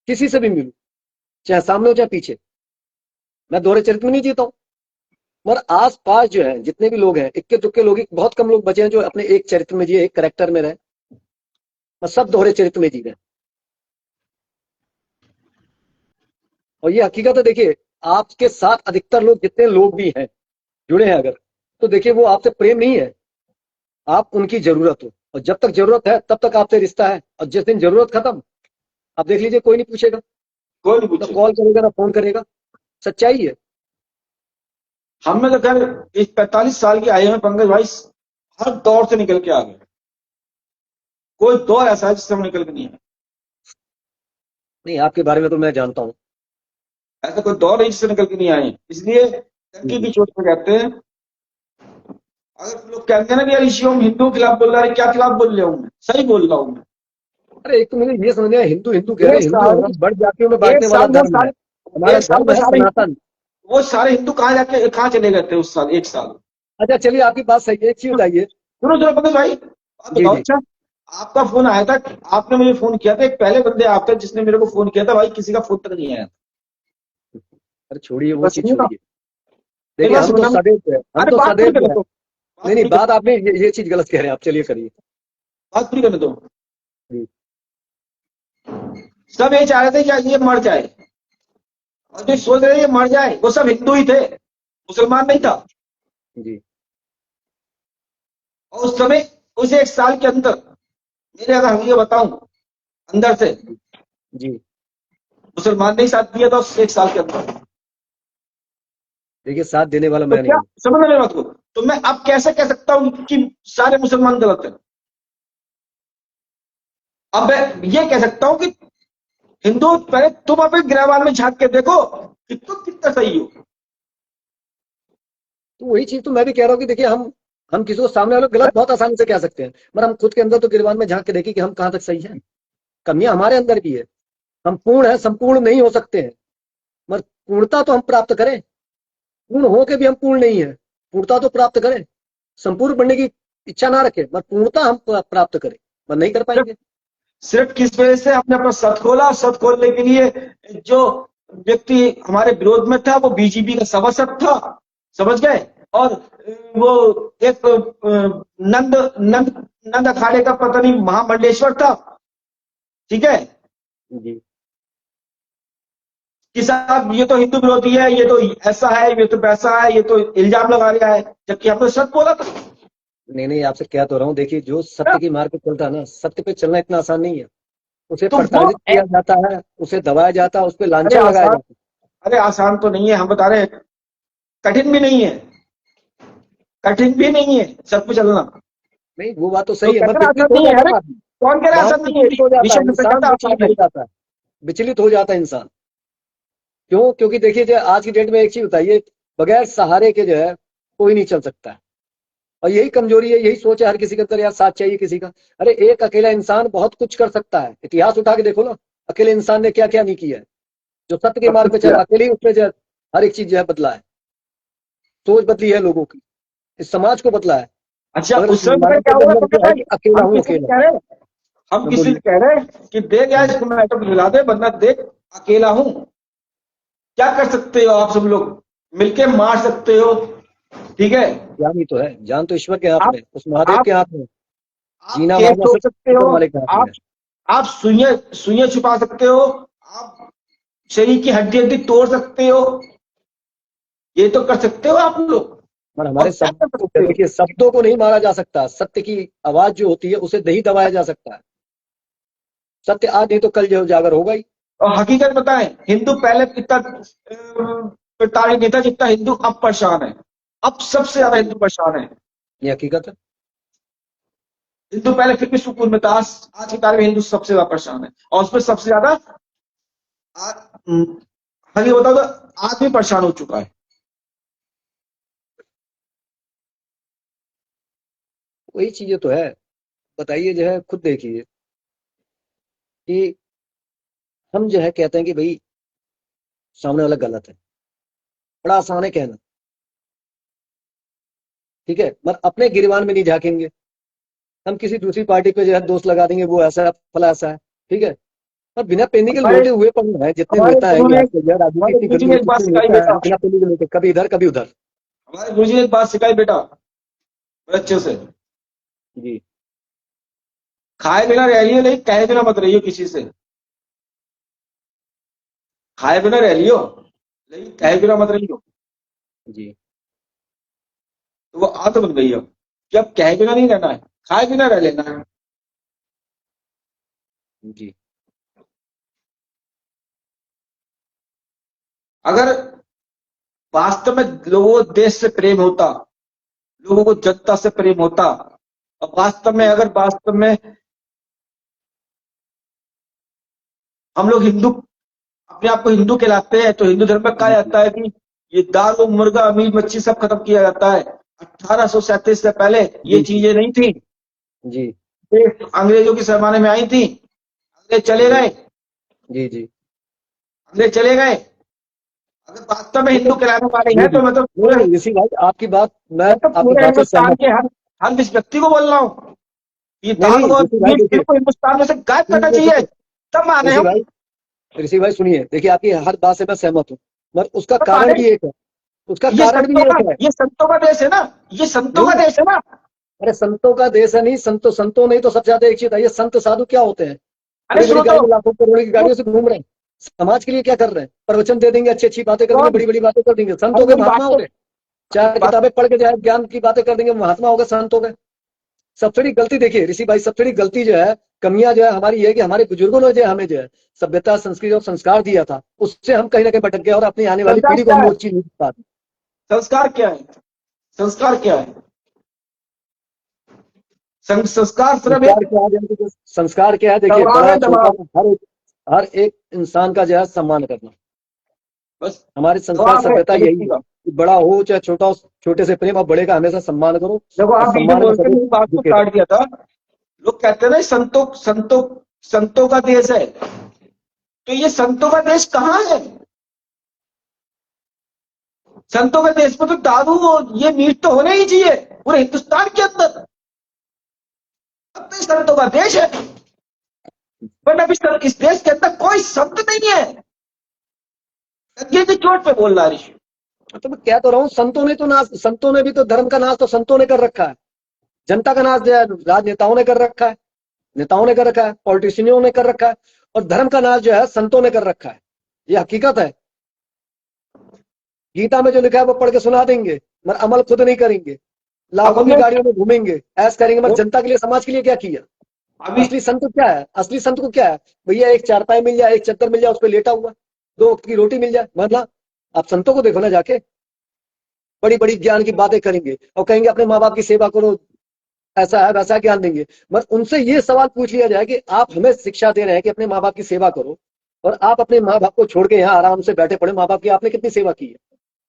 किसी से भी मिलूं, चाहे सामने हो चाहे पीछे, मैं दोहरे चरित्र में नहीं जीता हूँ। मगर आस पास जो है जितने भी लोग हैं, इक्के दुक्के लोग ही, बहुत कम लोग बचे हैं जो अपने एक चरित्र में जिए, एक कैरेक्टर में रहे। और सब दोहरे चरित्र में जी रहे हैं। और ये हकीकत है। देखिए आपके साथ अधिकतर लोग, जितने लोग भी हैं जुड़े हैं अगर, तो देखिए वो आपसे प्रेम नहीं है, आप उनकी जरूरत हो। और जब तक जरूरत है तब तक आपसे रिश्ता है, और जिस दिन जरूरत खत्म, आप देख लीजिए कोई नहीं पूछेगा, कोई नहीं ना पूछे। कॉल करेगा ना फोन करेगा। सच्चाई है। हमने तो खैर इस 45 साल की आयु में पंकज भाई हर दौर से निकल के आ गए। कोई दौर ऐसा है जिससे हम निकल के नहीं आए। नहीं, आपके बारे में तो मैं जानता हूँ। ऐसा कोई दौर नहीं जिससे निकल के नहीं आए। इसलिए टंकी की जी चोट पे कहते हैं, अगर लोग कहते हैं ना कि यार ऋषि हम हिंदुओं के खिलाफ बोल रहा है, क्या खिलाफ बोल रहा हूँ मैं? सही बोल रहा हूँ मैं। अरे एक तो मुझे ये समझ में आया, हिंदू हिंदू कह रहे एक हैं, हिंदू साल धर्म बड़ जातियों में एक बांटने वाला साल वो धर्म है। सारे हमारा एक साल धर्म में है सारे सनातन। वो सारे हिंदू कहाँ जाके कहाँ चले गए थे उस साल, एक साल? अच्छा चलिए, आपकी बात सही है, एक चीज बताइए। सुनो सुनो पंकज भाई, आप जी बताओ। जी। अच्छा, आपका फोन आया था, आपने मुझे फोन किया था, एक पहले बंदे आप थे जिसने मेरे को फोन किया था भाई, किसी का फोन तक नहीं आया। अरे छोड़िए वो बस चीज सुनिए ना, छोड़िए। मेरी देखिए बात हम तो सुनना। सदैव हैं, हम अरे तो बात पूरी सदैव करने हैं। दो, नहीं बात नहीं, पूरी बात करने आपने ये चीज गलत कह रहे हैं आप, चलिए करिए। बात पूरी करने दो। जी सब ये चाह रहे थे कि ये मर जाए, और जो सोच रहे थे ये मर जाए वो सब हिंदू ही थे, मुसलमान नहीं था। जी और उस समय, उस एक साल के अंदर, मेरे अगर हम ये बताऊं, अंदर से जी। मुसलमान ने ही साथ दिया था उस एक साल के अंदर। देखिए साथ देने वाला तो मैं नहीं क्या हूँ। समझ रहे बात को? तो मैं अब कैसे कह सकता हूं कि सारे मुसलमान गलत हैं? अब मैं ये कह सकता हूं कि हिंदू, पहले तुम अपने गिरबान में झांक के देखो कि तुम कितना सही हो। तो वही चीज तो मैं भी कह रहा हूँ कि देखिए हम किसी को सामने वाले को गलत बहुत आसानी से कह सकते हैं, मगर हम खुद के अंदर तो गिरबान में झांक के देखें कि हम कहाँ तक सही हैं। कमियां हमारे अंदर भी है। हम पूर्ण है, संपूर्ण नहीं हो सकते हैं, मगर पूर्णता तो हम प्राप्त करें। पूर्ण हो के भी हम पूर्ण नहीं है, पूर्णता तो प्राप्त करें। संपूर्ण बनने की इच्छा ना रखें, मगर पूर्णता हम प्राप्त करें, मगर नहीं कर सिर्फ पाएंगे। सिर्फ किस वजह से आपने अपना सत खोला, और सत खोलने के लिए जो व्यक्ति हमारे विरोध में था वो बीजेपी का सभासद था, समझ गए? और वो एक नंद नंद नंद अखाड़े का पता नहीं महामंडलेश्वर था, ठीक है, जी कि साहब ये तो हिंदू विरोधी है, ये तो ऐसा है, ये तो वैसा है, ये तो इल्जाम लगा रहा है, जबकि आपने सच बोला था। नहीं नहीं, आपसे क्या तो रहा हूँ, देखिए जो सत्य की मार्ग पे चलता है ना, सत्य पे चलना इतना आसान नहीं है। उसे तो वो प्रताड़ित किया जाता है, उसे दबाया जाता है, उस पर अरे लांछन लगाया आसान, जाता है। अरे आसान तो नहीं है, हम बता रहे हैं, कठिन भी नहीं है, कठिन भी नहीं है सच पे चलना। नहीं वो बात तो तो सही है, मगर कहते हैं आसान विचलित हो नहीं है, जाता अरे है आदमी। कौन कह रहा है वहां आसान पे नहीं है? विचलित हो जाता विषय है में से इंसान, कहता है विचलित आसान हो है। जाता है। विचलित हो जाता है इंसान। क्यों? क्योंकि देखिए जो आज की डेट में एक चीज बताइए, बगैर सहारे के जो है कोई नहीं चल सकता है। और यही कमजोरी है, यही सोच है हर किसी के अंदर, यार साथ चाहिए किसी का। अरे एक अकेला इंसान बहुत कुछ कर सकता है, इतिहास उठा के देखो ना, अकेले इंसान ने क्या क्या नहीं किया है। जो सत्य के सब मार्ग कुछ पे किया। चला, अकेले ही उसने जो है हर एक चीज जो है बदला है। सोच बदली है लोगों की, इस समाज को बदला है। अच्छा, मगर उस समय पता है मानव के क्या अंदर हुआ अंदर पंकज जो है भाई? कि अकेला हम हूँ, किसी को अकेला। कह रहे हैं, हम मैं किसी को बोलिए। कह रहे हैं कि देख यार इसको मैं तो मिला दे, वरना देख अकेला हूं। क्या कर सकते हो आप सब लोग? मिलके मार सकते हो, ठीक है? जान ही तो है, जान तो ईश्वर के हाथ आप में, उस महादेव आप के हाथ में। आप जीना केस मारना तोड़ सिर्फ सकते ऊपर हो, वाले के हाथ में आप है। आप सुइयां सुइयां छुपा सकते हो, आप शरीर की हड्डी हड्डी तोड़ सकते हो, ये तो कर सकते हो आप लोग। और और हमारे क्या शब्द कर को, सकते हो? देखिए शब्दों को नहीं मारा जा सकता, सत्य की आवाज जो होती है उसे नहीं दबाया जा सकता है। सत्य आज नहीं तो कल जो उजागर होगा ही। और हकीकत बताएं, हिंदू पहले इतना प्रताड़ित नहीं था जितना हिंदू अब परेशान है। अब सबसे ज्यादा हिंदू परेशान है। ये हकीकत है। हिंदू पहले फिर भी सुकून में था, आज की तारीख में हिंदू सबसे ज्यादा परेशान है, और उसमें सबसे ज्यादा हकीकत बताओ तो आदमी परेशान हो चुका है। वही चीजें तो है। बताइए जो है, खुद देखिए कि हम जो है कहते हैं कि भाई सामने वाला गलत है, बड़ा आसान है कहना, ठीक है, मगर अपने गिरबान में नहीं झांकेंगे। हम किसी दूसरी पार्टी पे जो है दोष लगा देंगे, वो ऐसा है, फला ऐसा है, ठीक है। और बिना पेंदी के हमारे लोटे हुए पड़े हैं जितने हमारे नेता है, गुरु ये ने आजकल जो है राजनीति हमारे इतनी गुरु जी गंदी ने हो एक बात चुकी है, सिखाई नेता है बेटा, बिना पेंदी के लोटे, कभी इधर कभी उधर। हमारे गुरु जी ने एक बात सिखाई बेटा, बड़े अच्छे से। जी खाए बिना रह लियो, लेकिन कहे बिना मत रहियो किसी से। खाए बिना रह लियो, लेकिन कहे बिना मत रहियो। जी तो वो आदत बन गई अब कि अब कहे बिना नहीं रहना है, खाए बिना रह लेना है। जी अगर वास्तव में लोगों को देश से प्रेम होता, लोगों को जनता से प्रेम होता, और वास्तव में अगर वास्तव में हम लोग हिंदू, अपने आप को हिंदू कहलाते हैं, तो हिंदू धर्म में कहा जी जाता है कि ये दारू मुर्गा मीट मच्छी सब खत्म किया जाता है। 1837 से पहले ये जी चीजें नहीं थी। जी ये अंग्रेजों के जमाने में आई थी, अंग्रेज चले जी गए, जी जी अंग्रेज चले गए। अगर वास्तव में हिंदू कहलाने वाले जी हैं जी तो नहीं नहीं ऋषि भाई आपकी बात मैं मैं तो आपकी पूरे बात से हिंदुस्तान सहमत के हर हर इस व्यक्ति को बोल रहा हूँ, ये नहीं दाग नहीं और ऋषि भाई ये देखिए बिल्कुल हिंदुस्तान में से गायब करना सुनिए चाहिए, सुनिए तब माने ऋषि हम। भाई ऋषि भाई सुनिए देखिए आपकी हर बात से मैं सहमत हूँ मगर उसका तब कारण माने। भी एक है उसका कारण भी एक है ये संतों का देश है ना, ये संतों का नहीं देश है ना। अरे संतों का देश है नहीं संतों नहीं तो सबसे ज्यादा एक चीज है ये संत साधु क्या होते हैं अरे बड़ी बड़ी सुनो गाड़ी तो, में लाखों करोड़ों की गाड़ियों से घूम रहे हैं समाज के लिए क्या कर रहे हैं प्रवचन दे देंगे अच्छी अच्छी बातें कर देंगे कौन? बड़ी बड़ी बातें कर देंगे संत अरे हो गए मेरी बात महात्मा हो तो, गए चार बात किताबें पढ़ के जो है ज्ञान की बातें कर देंगे महात्मा हो गए संत हो गए सबसे बड़ी गलती देखिए ऋषि भाई सबसे बड़ी गलती जो है कमियां जो है हमारी ये है कि हमारे बुजुर्गों ने जो है हमें जो है सभ्यता संस्कृति और संस्कार दिया था उससे हम कहीं ना कहीं भटक गए और अपनी आने वाली संस्कार पीढ़ी को क्या हम है? वो चीज नहीं बता पाते। संस्कार क्या है? संस्कार क्या है? संस्कार सिर्फ संस्कार एक क्या है देखिए, संस्कार क्या है देखिए दबाव बड़ा है, छोटा दबाव। हर एक इंसान का जो है सम्मान करना बस हमारी संस्कार दबाव है सभ्यता एक यही व्यक्ति है का। कि बड़ा हो चाहे छोटा हो छोटे से प्रेम और बड़े का हमेशा सम्मान करो देखो और आप बीच में सम्मान में बोल के सदैव मेरी बात को झुके रहो काट दिया था। लोग कहते हैं ना संतों संतों संतों का देश है, तो ये संतों का देश कहाँ है? संतों के देश में तो दारू और ये मीट तो होने ही चाहिए पूरे हिंदुस्तान के अंदर, अब तो संतों का देश है। बट अभी इस देश के अंदर कोई संत नहीं है। की चोट पे बोल रहा है ऋषि। तो मैं कह तो रहा हूँ संतों ने भी तो धर्म का नाश तो संतों ने कर रखा है जनता का नाश जो है राजनेताओं ने कर रखा है नेताओं ने कर रखा है पॉलिटिशियनों ने कर रखा है और धर्म का नाश जो है संतों ने कर रखा है ये हकीकत है गीता में जो लिखा है वो पढ़ के सुना देंगे मगर अमल खुद नहीं करेंगे अब लाखों की हमने गाड़ियों में घूमेंगे ऐश करेंगे मगर जनता के लिए समाज के लिए क्या किया अभी असली संत क्या है असली संत को क्या है भैया एक चारपाई मिल जाए एक चद्दर मिल जाए उस पर लेटा हुआ दो वक्त की रोटी मिल जाए मतलब आप संतों को देखो ना जाके बड़ी बड़ी ज्ञान की बातें करेंगे और कहेंगे अपने माँ बाप की सेवा करो ऐसा है वैसा ज्ञान देंगे मगर उनसे ये सवाल पूछ लिया जाए कि आप हमें शिक्षा दे रहे हैं कि अपने माँ बाप की सेवा करो और आप अपने माँ बाप को छोड़ के यहाँ आराम से बैठे पड़े माँ बाप की आपने कितनी सेवा की है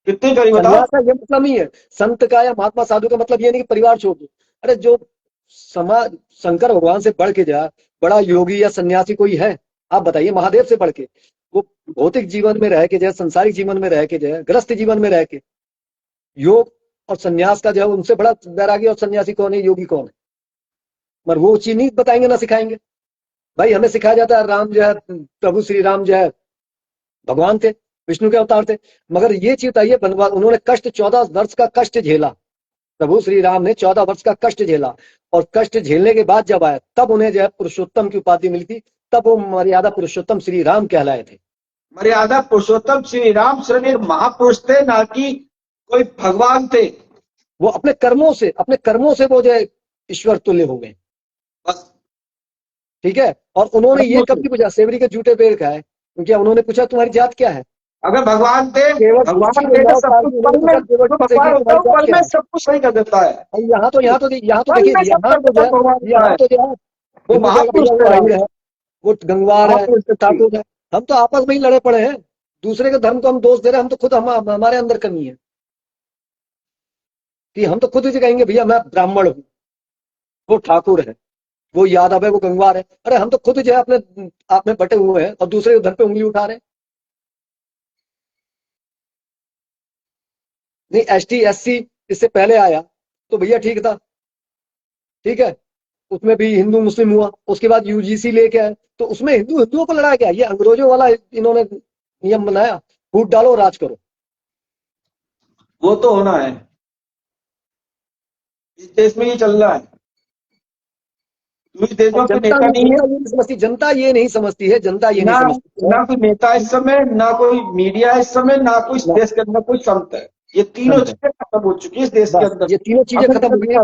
कितनी करी बताओ। सन्यास का ये मतलब नहीं है संत का या महात्मा साधु का मतलब ये नहीं कि परिवार छोड़ दो अरे जो समाज शंकर भगवान से बढ़ के जा बड़ा योगी या सन्यासी कोई है आप बताइए महादेव से बढ़ के वो भौतिक जीवन में रह के जो है संसारिक जीवन में रह के जो है ग्रस्त जीवन में रह के योग और सन्यास का जो है उनसे बड़ा वैरागी और सन्यासी कौन है योगी कौन है मगर वो चीज नहीं बताएंगे ना सिखाएंगे भाई हमें सिखाया जाता है राम जो है प्रभु श्री राम जो है भगवान थे विष्णु के अवतार थे मगर ये चीज बताइए बनवा उन्होंने कष्ट 14 वर्ष का कष्ट झेला प्रभु श्री राम ने 14 वर्ष का कष्ट झेला और कष्ट झेलने के बाद जब आया तब उन्हें जो है पुरुषोत्तम की उपाधि मिली थी तब वो मर्यादा पुरुषोत्तम श्री राम कहलाए थे मर्यादा पुरुषोत्तम श्री राम सिर्फ एक महापुरुष थे, ना कि कोई भगवान थे। वो अपने कर्मों से वो जो है ईश्वर तुल्य हो गए बस ठीक है और उन्होंने ये कर्मों से। कब नहीं पूछा सेवरी के जूते पैर का है क्योंकि उन्होंने पूछा तुम्हारी जात क्या है अगर भगवान थे, केवल भगवान में थे तो 9 सब साल कुछ की उन्होंने पल में, पूछा केवल जो से कि भगवान होता तुम्हारी है वो जात पल क्या में है सब कुछ सही कर देता है। और यहाँ तो पल में देखिए सब कर देता है भगवान होता यहाँ है। तो जो है वो हिंदू कहेगा महापुरुष भैया थे वो राम, आहिर है वो गंगवार है महापुरुष थे। ठाकुर है हम तो आपस में ही लड़े पड़े हैं दूसरे के धर्म को हम दोष दे रहे हैं हम तो खुद हमारे अंदर कमी है कि हम तो खुद ही कहेंगे भैया मैं ब्राह्मण हूँ वो ठाकुर है वो यादव है वो गंगवार है अरे हम तो खुद जो है अपने आप में बटे हुए हैं और दूसरे के धर्म पे उंगली उठा रहे हैं नहीं ST SC इससे पहले आया तो भैया ठीक था ठीक है उसमें भी हिंदू मुस्लिम हुआ उसके बाद UGC लेके आए तो उसमें हिंदुओं को लड़ाया गया ये अंग्रेजों वाला इन्होंने नियम बनाया फूट डालो राज करो वो तो होना है, इस देश में ये चल रहा है। इस देश में कोई नेता नहीं है, जनता ये नहीं समझती है जनता ये नहीं ना समझती है ना कोई नेता इस समय, ना कोई मीडिया इस समय, ना कोई इस ना देश के अंदर कोई संत है। ये तीनों संत है चीजें खत्म हो चुकी है इस देश के बस अंदर। ये तीनों चीजें हमने खत्म हुई है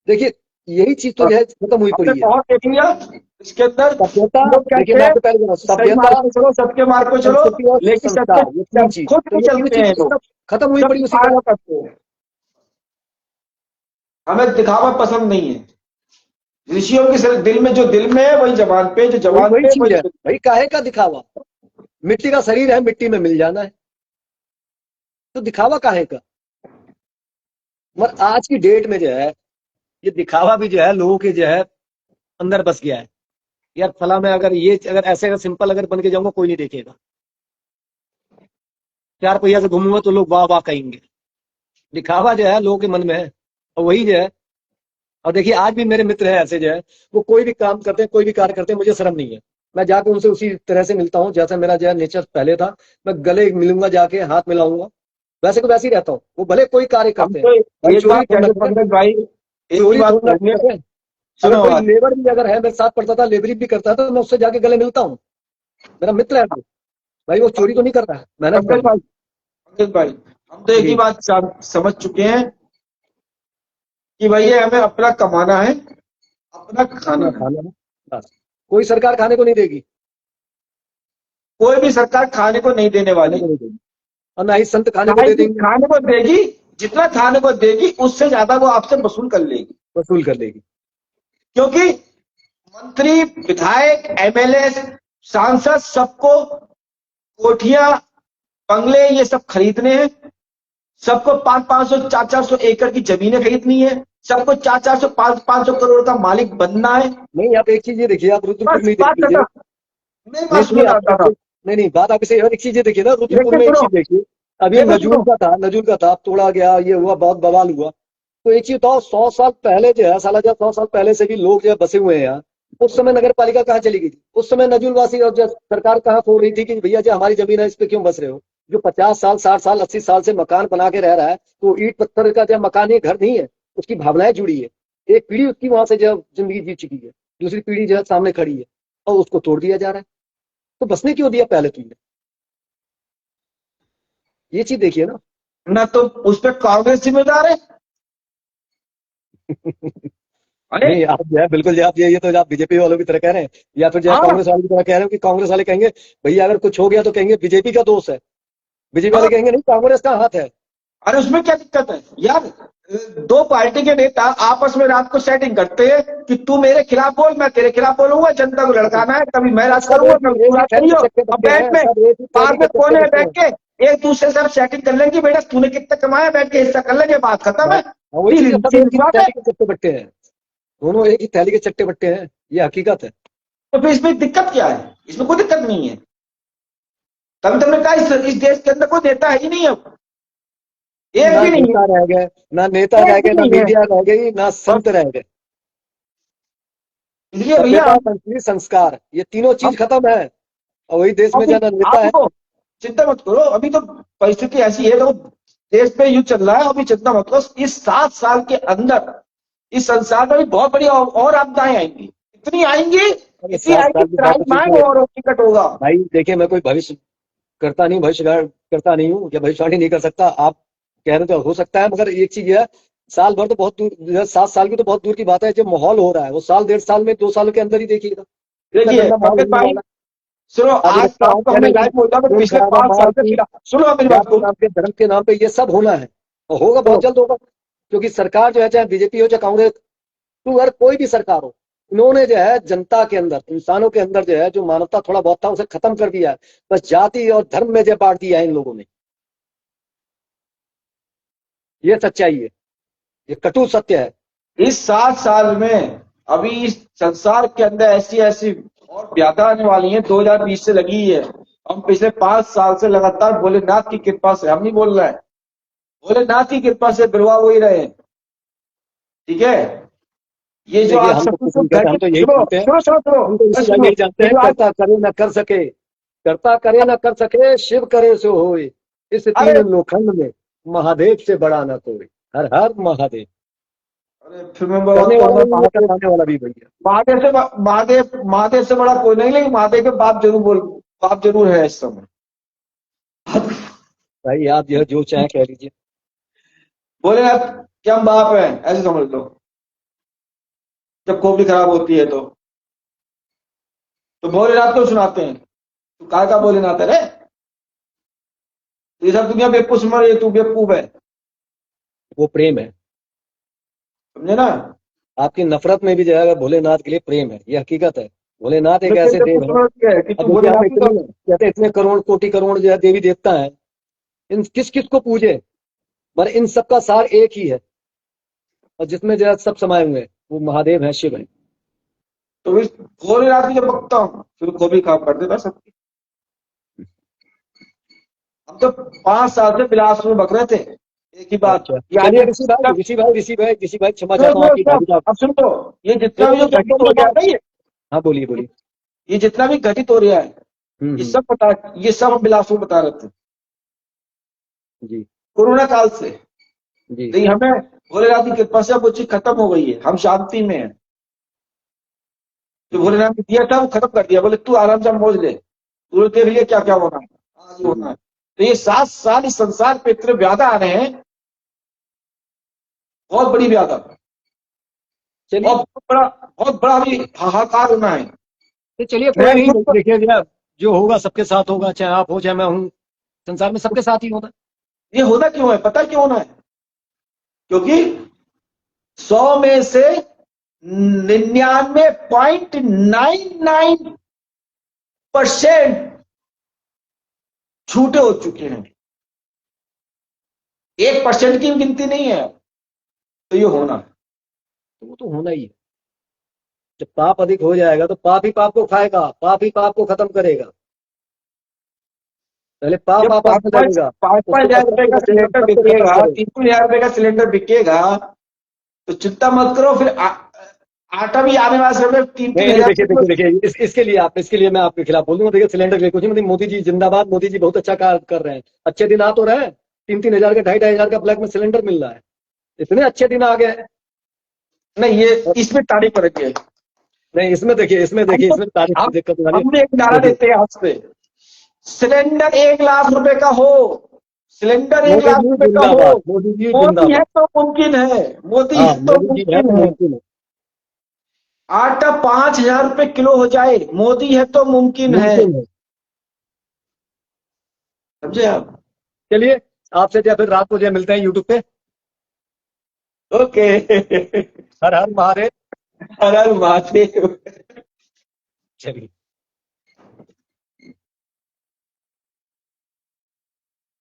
देखिए यही चीज तो जो है खत्म हुई हमने पड़ी है बहुत देख लिया इसके अंदर। सभ्यता लोग देखिए कहते मैं हैं आपको पहले बोला सही सभ्यता मार्ग पे चलो, सबके मार्ग पे चलो, संस्कृति और लेकिन सबके संस्कार ये तीन चीज खुद तो पे ये तीनों चलते हैं चीजें लोग, सब खत्म हुई सब पड़ी उसी तरह फॉलो करते हैं। हमें दिखावा पसंद नहीं है। ऋषियों के सिर्फ दिल में है वही जबान पे, जो जबान वही पे चीज वही है भाई काहे का दिखावा मिट्टी का शरीर है मिट्टी में मिल जाना है तो दिखावा काहे का मगर आज की डेट में जो है ये दिखावा भी जो है लोगों के जो है अंदर बस गया है। यार फला मैं अगर ऐसे अगर सिंपल अगर बन के जाऊंगा कोई नहीं देखेगा, 4 पहिया से घूमूंगा तो लोग वाह वाह कहेंगे। दिखावा जो है लोगों के मन में है, और वही जो है। और देखिए आज भी मेरे मित्र हैं ऐसे जो है, वो कोई भी काम करते हैं, कोई भी कार्य करते हैं, मुझे शर्म नहीं है। मैं जाके उनसे उसी तरह से मिलता हूँ जैसा मेरा जो है नेचर पहले था। मैं गले मिलूंगा, जाके हाथ मिलाऊंगा, वैसे को वैसे ही रहता हूँ। वो भले कोई कार्य हम करते हैं, तो भाई एक चोरी बात थोड़ा कहते करते हैं, पंकज भाई, एक ही चोरी बात थोड़ा कहेंगे। करते हैं। अगर सुनो कोई बात, लेबर भी अगर है, मेरे साथ पढ़ता था, लेबरी भी करता था, तो मैं उससे जाके गले मिलता हूँ। मेरा मित्र है वो। भाई वो चोरी तो नहीं कर रहा है, मेहनत कर पंकज रहा भाई, पंकज भाई, हम तो है एक ही जी। बात समझ चुके हैं कि भैया हमें अपना कमाना है, अपना खाना अपना है। खाना है, बस। कोई सरकार खाने को नहीं देगी, कोई भी सरकार खाने को नहीं देने खाने वाली। को नहीं देगी, और ना ही संत खाने को दे खाएगी, देंगे, खाने को देगी, जितना खाने को देगी उससे ज्यादा वो आपसे वसूल कर लेगी। वसूल कर लेगी। क्योंकि मंत्री, विधायक, एमएलए, सांसद, सबको कोठियां, बंगले ये सब खरीदने हैं। सबको 500-500, 400-400 एकड़ की जमीनें खरीदनी है। सबको 400-400, 500-500 करोड़ का मालिक बनना है। नहीं, आप एक चीज ये देखिए, आप रुद्रपुर बस में ही देख बात लीजिए। खत्म। मेरी नहीं बात सुनिए, सुनो आप चाहता था, नहीं नहीं, बात आप इसे और एक चीज ये देखिए ना, रुद्रपुर लेकिन में एक सुनो, चीज देखिए। अभी लेकिन सुनो, नजूल का था, तोड़ा गया, ये हुआ, बहुत बवाल हुआ। तो एक चीज बताओ, 100 साल पहले जो है, साला जब 100 साल पहले से भी लोग जो है बसे हुए हैं यहाँ, उस समय नगर पालिका कहाँ चली गई थी? उस समय नजूल वासी और जो सरकार कहाँ खोल रही थी कि भैया जो हमारी जमीन है इस पे क्यों बस रहे हो? जो 50 साल, 60 साल, 80 साल से मकान बना के रह रहा है, तो ईट पत्थर का जो मकान, ये घर नहीं है, उसकी भावनाएं जुड़ी है। एक पीढ़ी उसकी वहां से जो जिंदगी जी चुकी है, दूसरी पीढ़ी जो है सामने खड़ी है, और उसको तोड़ दिया जा रहा है। तो बसने क्यों दिया पहले तुमने? ये चीज देखिए ना। ना तो उस पर कांग्रेस जिम्मेदार है। अरे नहीं, आप जो है बिल्कुल जो आप ये तो आप बीजेपी वालों की तरह कह रहे हैं, या फिर जो है हाँ, कांग्रेस वालों की तरह कह रहे हो कि कांग्रेस वाले कहेंगे भैया अगर कुछ हो गया तो कहेंगे बीजेपी का दोष है, बीजेपी वाले हाँ, कहेंगे नहीं, कांग्रेस का हाथ है। अरे उसमें क्या दिक्कत है यार? दो पार्टी के नेता आपस में रात को सेटिंग करते हैं कि तू मेरे खिलाफ बोल, मैं तेरे खिलाफ बोलूंगा, जनता को लड़काना है, कभी मैं राज सब करूंगा, कभी एक तू ही राज थैली के करियो। चक्के अब बट्टे बैठ हैं, में, सब एक ही थैली बाद के में चक्के कोने में बट्टे बैठ हैं। के एक दूसरे से सेटिंग कर लेंगे, बेटा तूने कितना कमाया, बैठ के हिस्सा कर लेंगे, बात खत्म है। हाँ, वही चीज है, सब एक सीधी ही बात है। थैली के चट्टे बट्टे हैं। दोनों एक ही थैली के चट्टे बट्टे हैं, ये हकीकत है। तो फिर इसमें दिक्कत क्या है? इसमें कोई दिक्कत नहीं है। तभी तुमने कहा इस देश के अंदर कोई नेता है ही नहीं अब, एक ना भी नहीं नेता है, रह गए, ना नेता रह एक भी गए, ना नहीं है। मीडिया रह गई, ना बस संत रह गए। इसलिए भैया सभ्यता, संस्कृति, संस्कार, ये तीनों हम चीज खत्म है, और वही देश में अभी, ज्यादा आप नेता है। देखो, चिंता मत करो, अभी तो परिस्थिति ऐसी है, तो देश पे युद्ध चल रहा है, अभी चिंता मत करो, इस 7 साल के अंदर इस संसार में भी बहुत बड़ी और आपदाएं आएंगी, इतनी आएंगी, अरे इतनी 7 साल आएंगी, की बात तो क्राइम ठीक आएंगे है और टिकट होगा। भाई। देखिए मैं कोई भविष्य करता नहीं, भविष्य करता नहीं हूँ, या भविष्यवाणी नहीं कर सकता। आप कह रहे तो हो सकता है, मगर एक चीज है, साल भर तो बहुत दूर, 7 साल की तो बहुत दूर की बात है। जो माहौल हो रहा है वो साल 1.5 साल में, 2 सालों के अंदर ही देखिएगा, इतना देखिए गंदा माहौल पंकज होने भाई, वाला सुनो, है। अभी आज लगता है रात को कह हमने रहे हैं लाइव कि बोला, खून पिछले खराबा, 5 साल से मारपीट, सुनो आप मेरी बात जात के को, नाम पे, धर्म के नाम पे, ये सब होना है, और होगा, बहुत सुनो, जल्द होगा। क्योंकि सरकार जो है, चाहे बीजेपी हो, चाहे कांग्रेस, तो अगर कोई भी सरकार हो, इन्होंने जो है जनता के अंदर, इंसानों के अंदर जो है जो मानवता थोड़ा बहुत था उसे खत्म कर दिया है। बस जाति और धर्म में जो बांट दिया है इन लोगों ने। ये सच्चाई है, ये कटु सत्य है। इस 7 साल में अभी इस संसार के अंदर ऐसी ऐसी और व्याधा आने वाली है, 2020 से लगी है। हम पिछले 5 साल से लगातार भोलेनाथ की कृपा से, हम नहीं बोल रहे हैं, भोलेनाथ की कृपा से बिरवा हो ही रहे हैं। ठीक है, ये जो देखिए आज हम सब तो कुछ कुछ नहीं कहते, हम तो यही सुनो जानते हैं, सुनो सुनो सुनो, हम तो अरे इसी बात सुनो, यही जानते ये हैं, जो आज, करता करे न कर सके, करता करे न कर सके, शिव करे सो होए, इस तीन अरे लोखंड में महादेव से बड़ा न कोई। हर हर महादेव। अरे फिर मैं करने बोलता वाला हूँ, भी है, करवाने वाला भी भैया। महादेव से बड़ा कोई नहीं, लेकिन महादेव के बाप जरूर है इस समय। भाई आप यह जो चाहे कह लीजिए। भोलेनाथ क्या हम बाप है, ऐसे समझ लो, जब खोपड़ी खराब होती है तो भोलेनाथ को सुनाते हैं, तो कहा का भोलेनाथ है रे? ये सब दुनिया बेवकूफ समझ रही है, तू बेवकूफ है, वो प्रेम है। समझे ना? आपकी नफरत में भी जो है भोलेनाथ के लिए प्रेम है, ये हकीकत है। भोलेनाथ एक तुमने फिर ऐसे देव बेवकूफ है। समझ रही है कि अब तू देखिए आप भोलेनाथ ही इतने तो। कहते हैं, इतने करोड़ कोटि करोड़ जो है देवी देवता है, इन किस किस को पूजे, पर इन सबका सार एक ही है, और जिसमें जो है सब समाये हुए हैं वो महादेव है, शिव है। तो फिर भोलेनाथ की जब बकता हूँ फिर गोभी काम कर देता सबकी। हम तो 5 साल से बिलासपुर में बक रहे थे, एक ही बात। अच्छा यानी चलिए ऋषि भाई क्षमा चाहता हूँ आपकी भाभी अब सुन लो, ये जितना भी जो घटित हो गया है, हाँ बोलिए बोलिए। ये जितना भी घटित हो रहा है, ये सब पता, ये सब हम बिलासपुर में बता रहे थे जी कोरोना काल से। जी लेकिन हमें भोलेनाथ की कृपा से अब वो चीज खत्म हो गई है, हम शांति में हैं। जो भोलेनाथ ने दिया था वो खत्म कर दिया, बोले तू आराम से मौज ले, तू देख लिया क्या क्या होना है, आज होना है। तो ये 7 साल इस संसार पे इतने व्याधा आ रहे हैं, बहुत बड़ी व्याधा, चलिए बहुत बड़ा अभी हाहाकार होना है। तो चलिए कोई नहीं, देखिए भैया जो होगा सबके साथ होगा, चाहे आप हो चाहे मैं हूँ, संसार में सबके साथ ही होता है। ये होना क्यों है, पता क्यों होना है? क्योंकि 100 में से 99.99% झूठे हो चुके हैं, 1% की गिनती नहीं है। तो ये होना है, तो वो तो होना ही है। जब पाप अधिक हो जाएगा तो पाप ही पाप को खाएगा, पाप ही पाप को खत्म करेगा। पहले पाप आपस में लगेगा, 5,000 रुपए का सिलेंडर बिकेगा, 3,000 रुपए का सिलेंडर बिकेगा, तो चिंता मत करो, फिर आटा भी आने वाला समय 3,000। देखिए इसके लिए मैं आपके खिलाफ बोलूंगा। देखिए सिलेंडर के लिए कुछ नहीं, मतलब मोदी जी जिंदाबाद, मोदी जी बहुत अच्छा कार्य कर रहे हैं, अच्छे दिन आ तो रहे हैं। 3,000 का 2,500 का ब्लैक में सिलेंडर मिल रहा है, इतने अच्छे दिन आ गए। नहीं ये इसमें तारीफ करेंगे, नहीं इसमें देखिए इसमें तारीफ की दिक्कत हम एक नारा देते हैं आज से, सिलेंडर 1 लाख रुपए का हो, सिलेंडर 1 लाख रुपए का हो, मोदी है तो मुमकिन है, मोदी है तो मुमकिन है। आटा 5,000 रुपए किलो हो जाए, मोदी है तो मुमकिन है। समझे आप? चलिए आपसे फिर रात को जो मिलते हैं यूट्यूब पे। ओके। हर हर महादेव। हर हर महादेव। चलिए।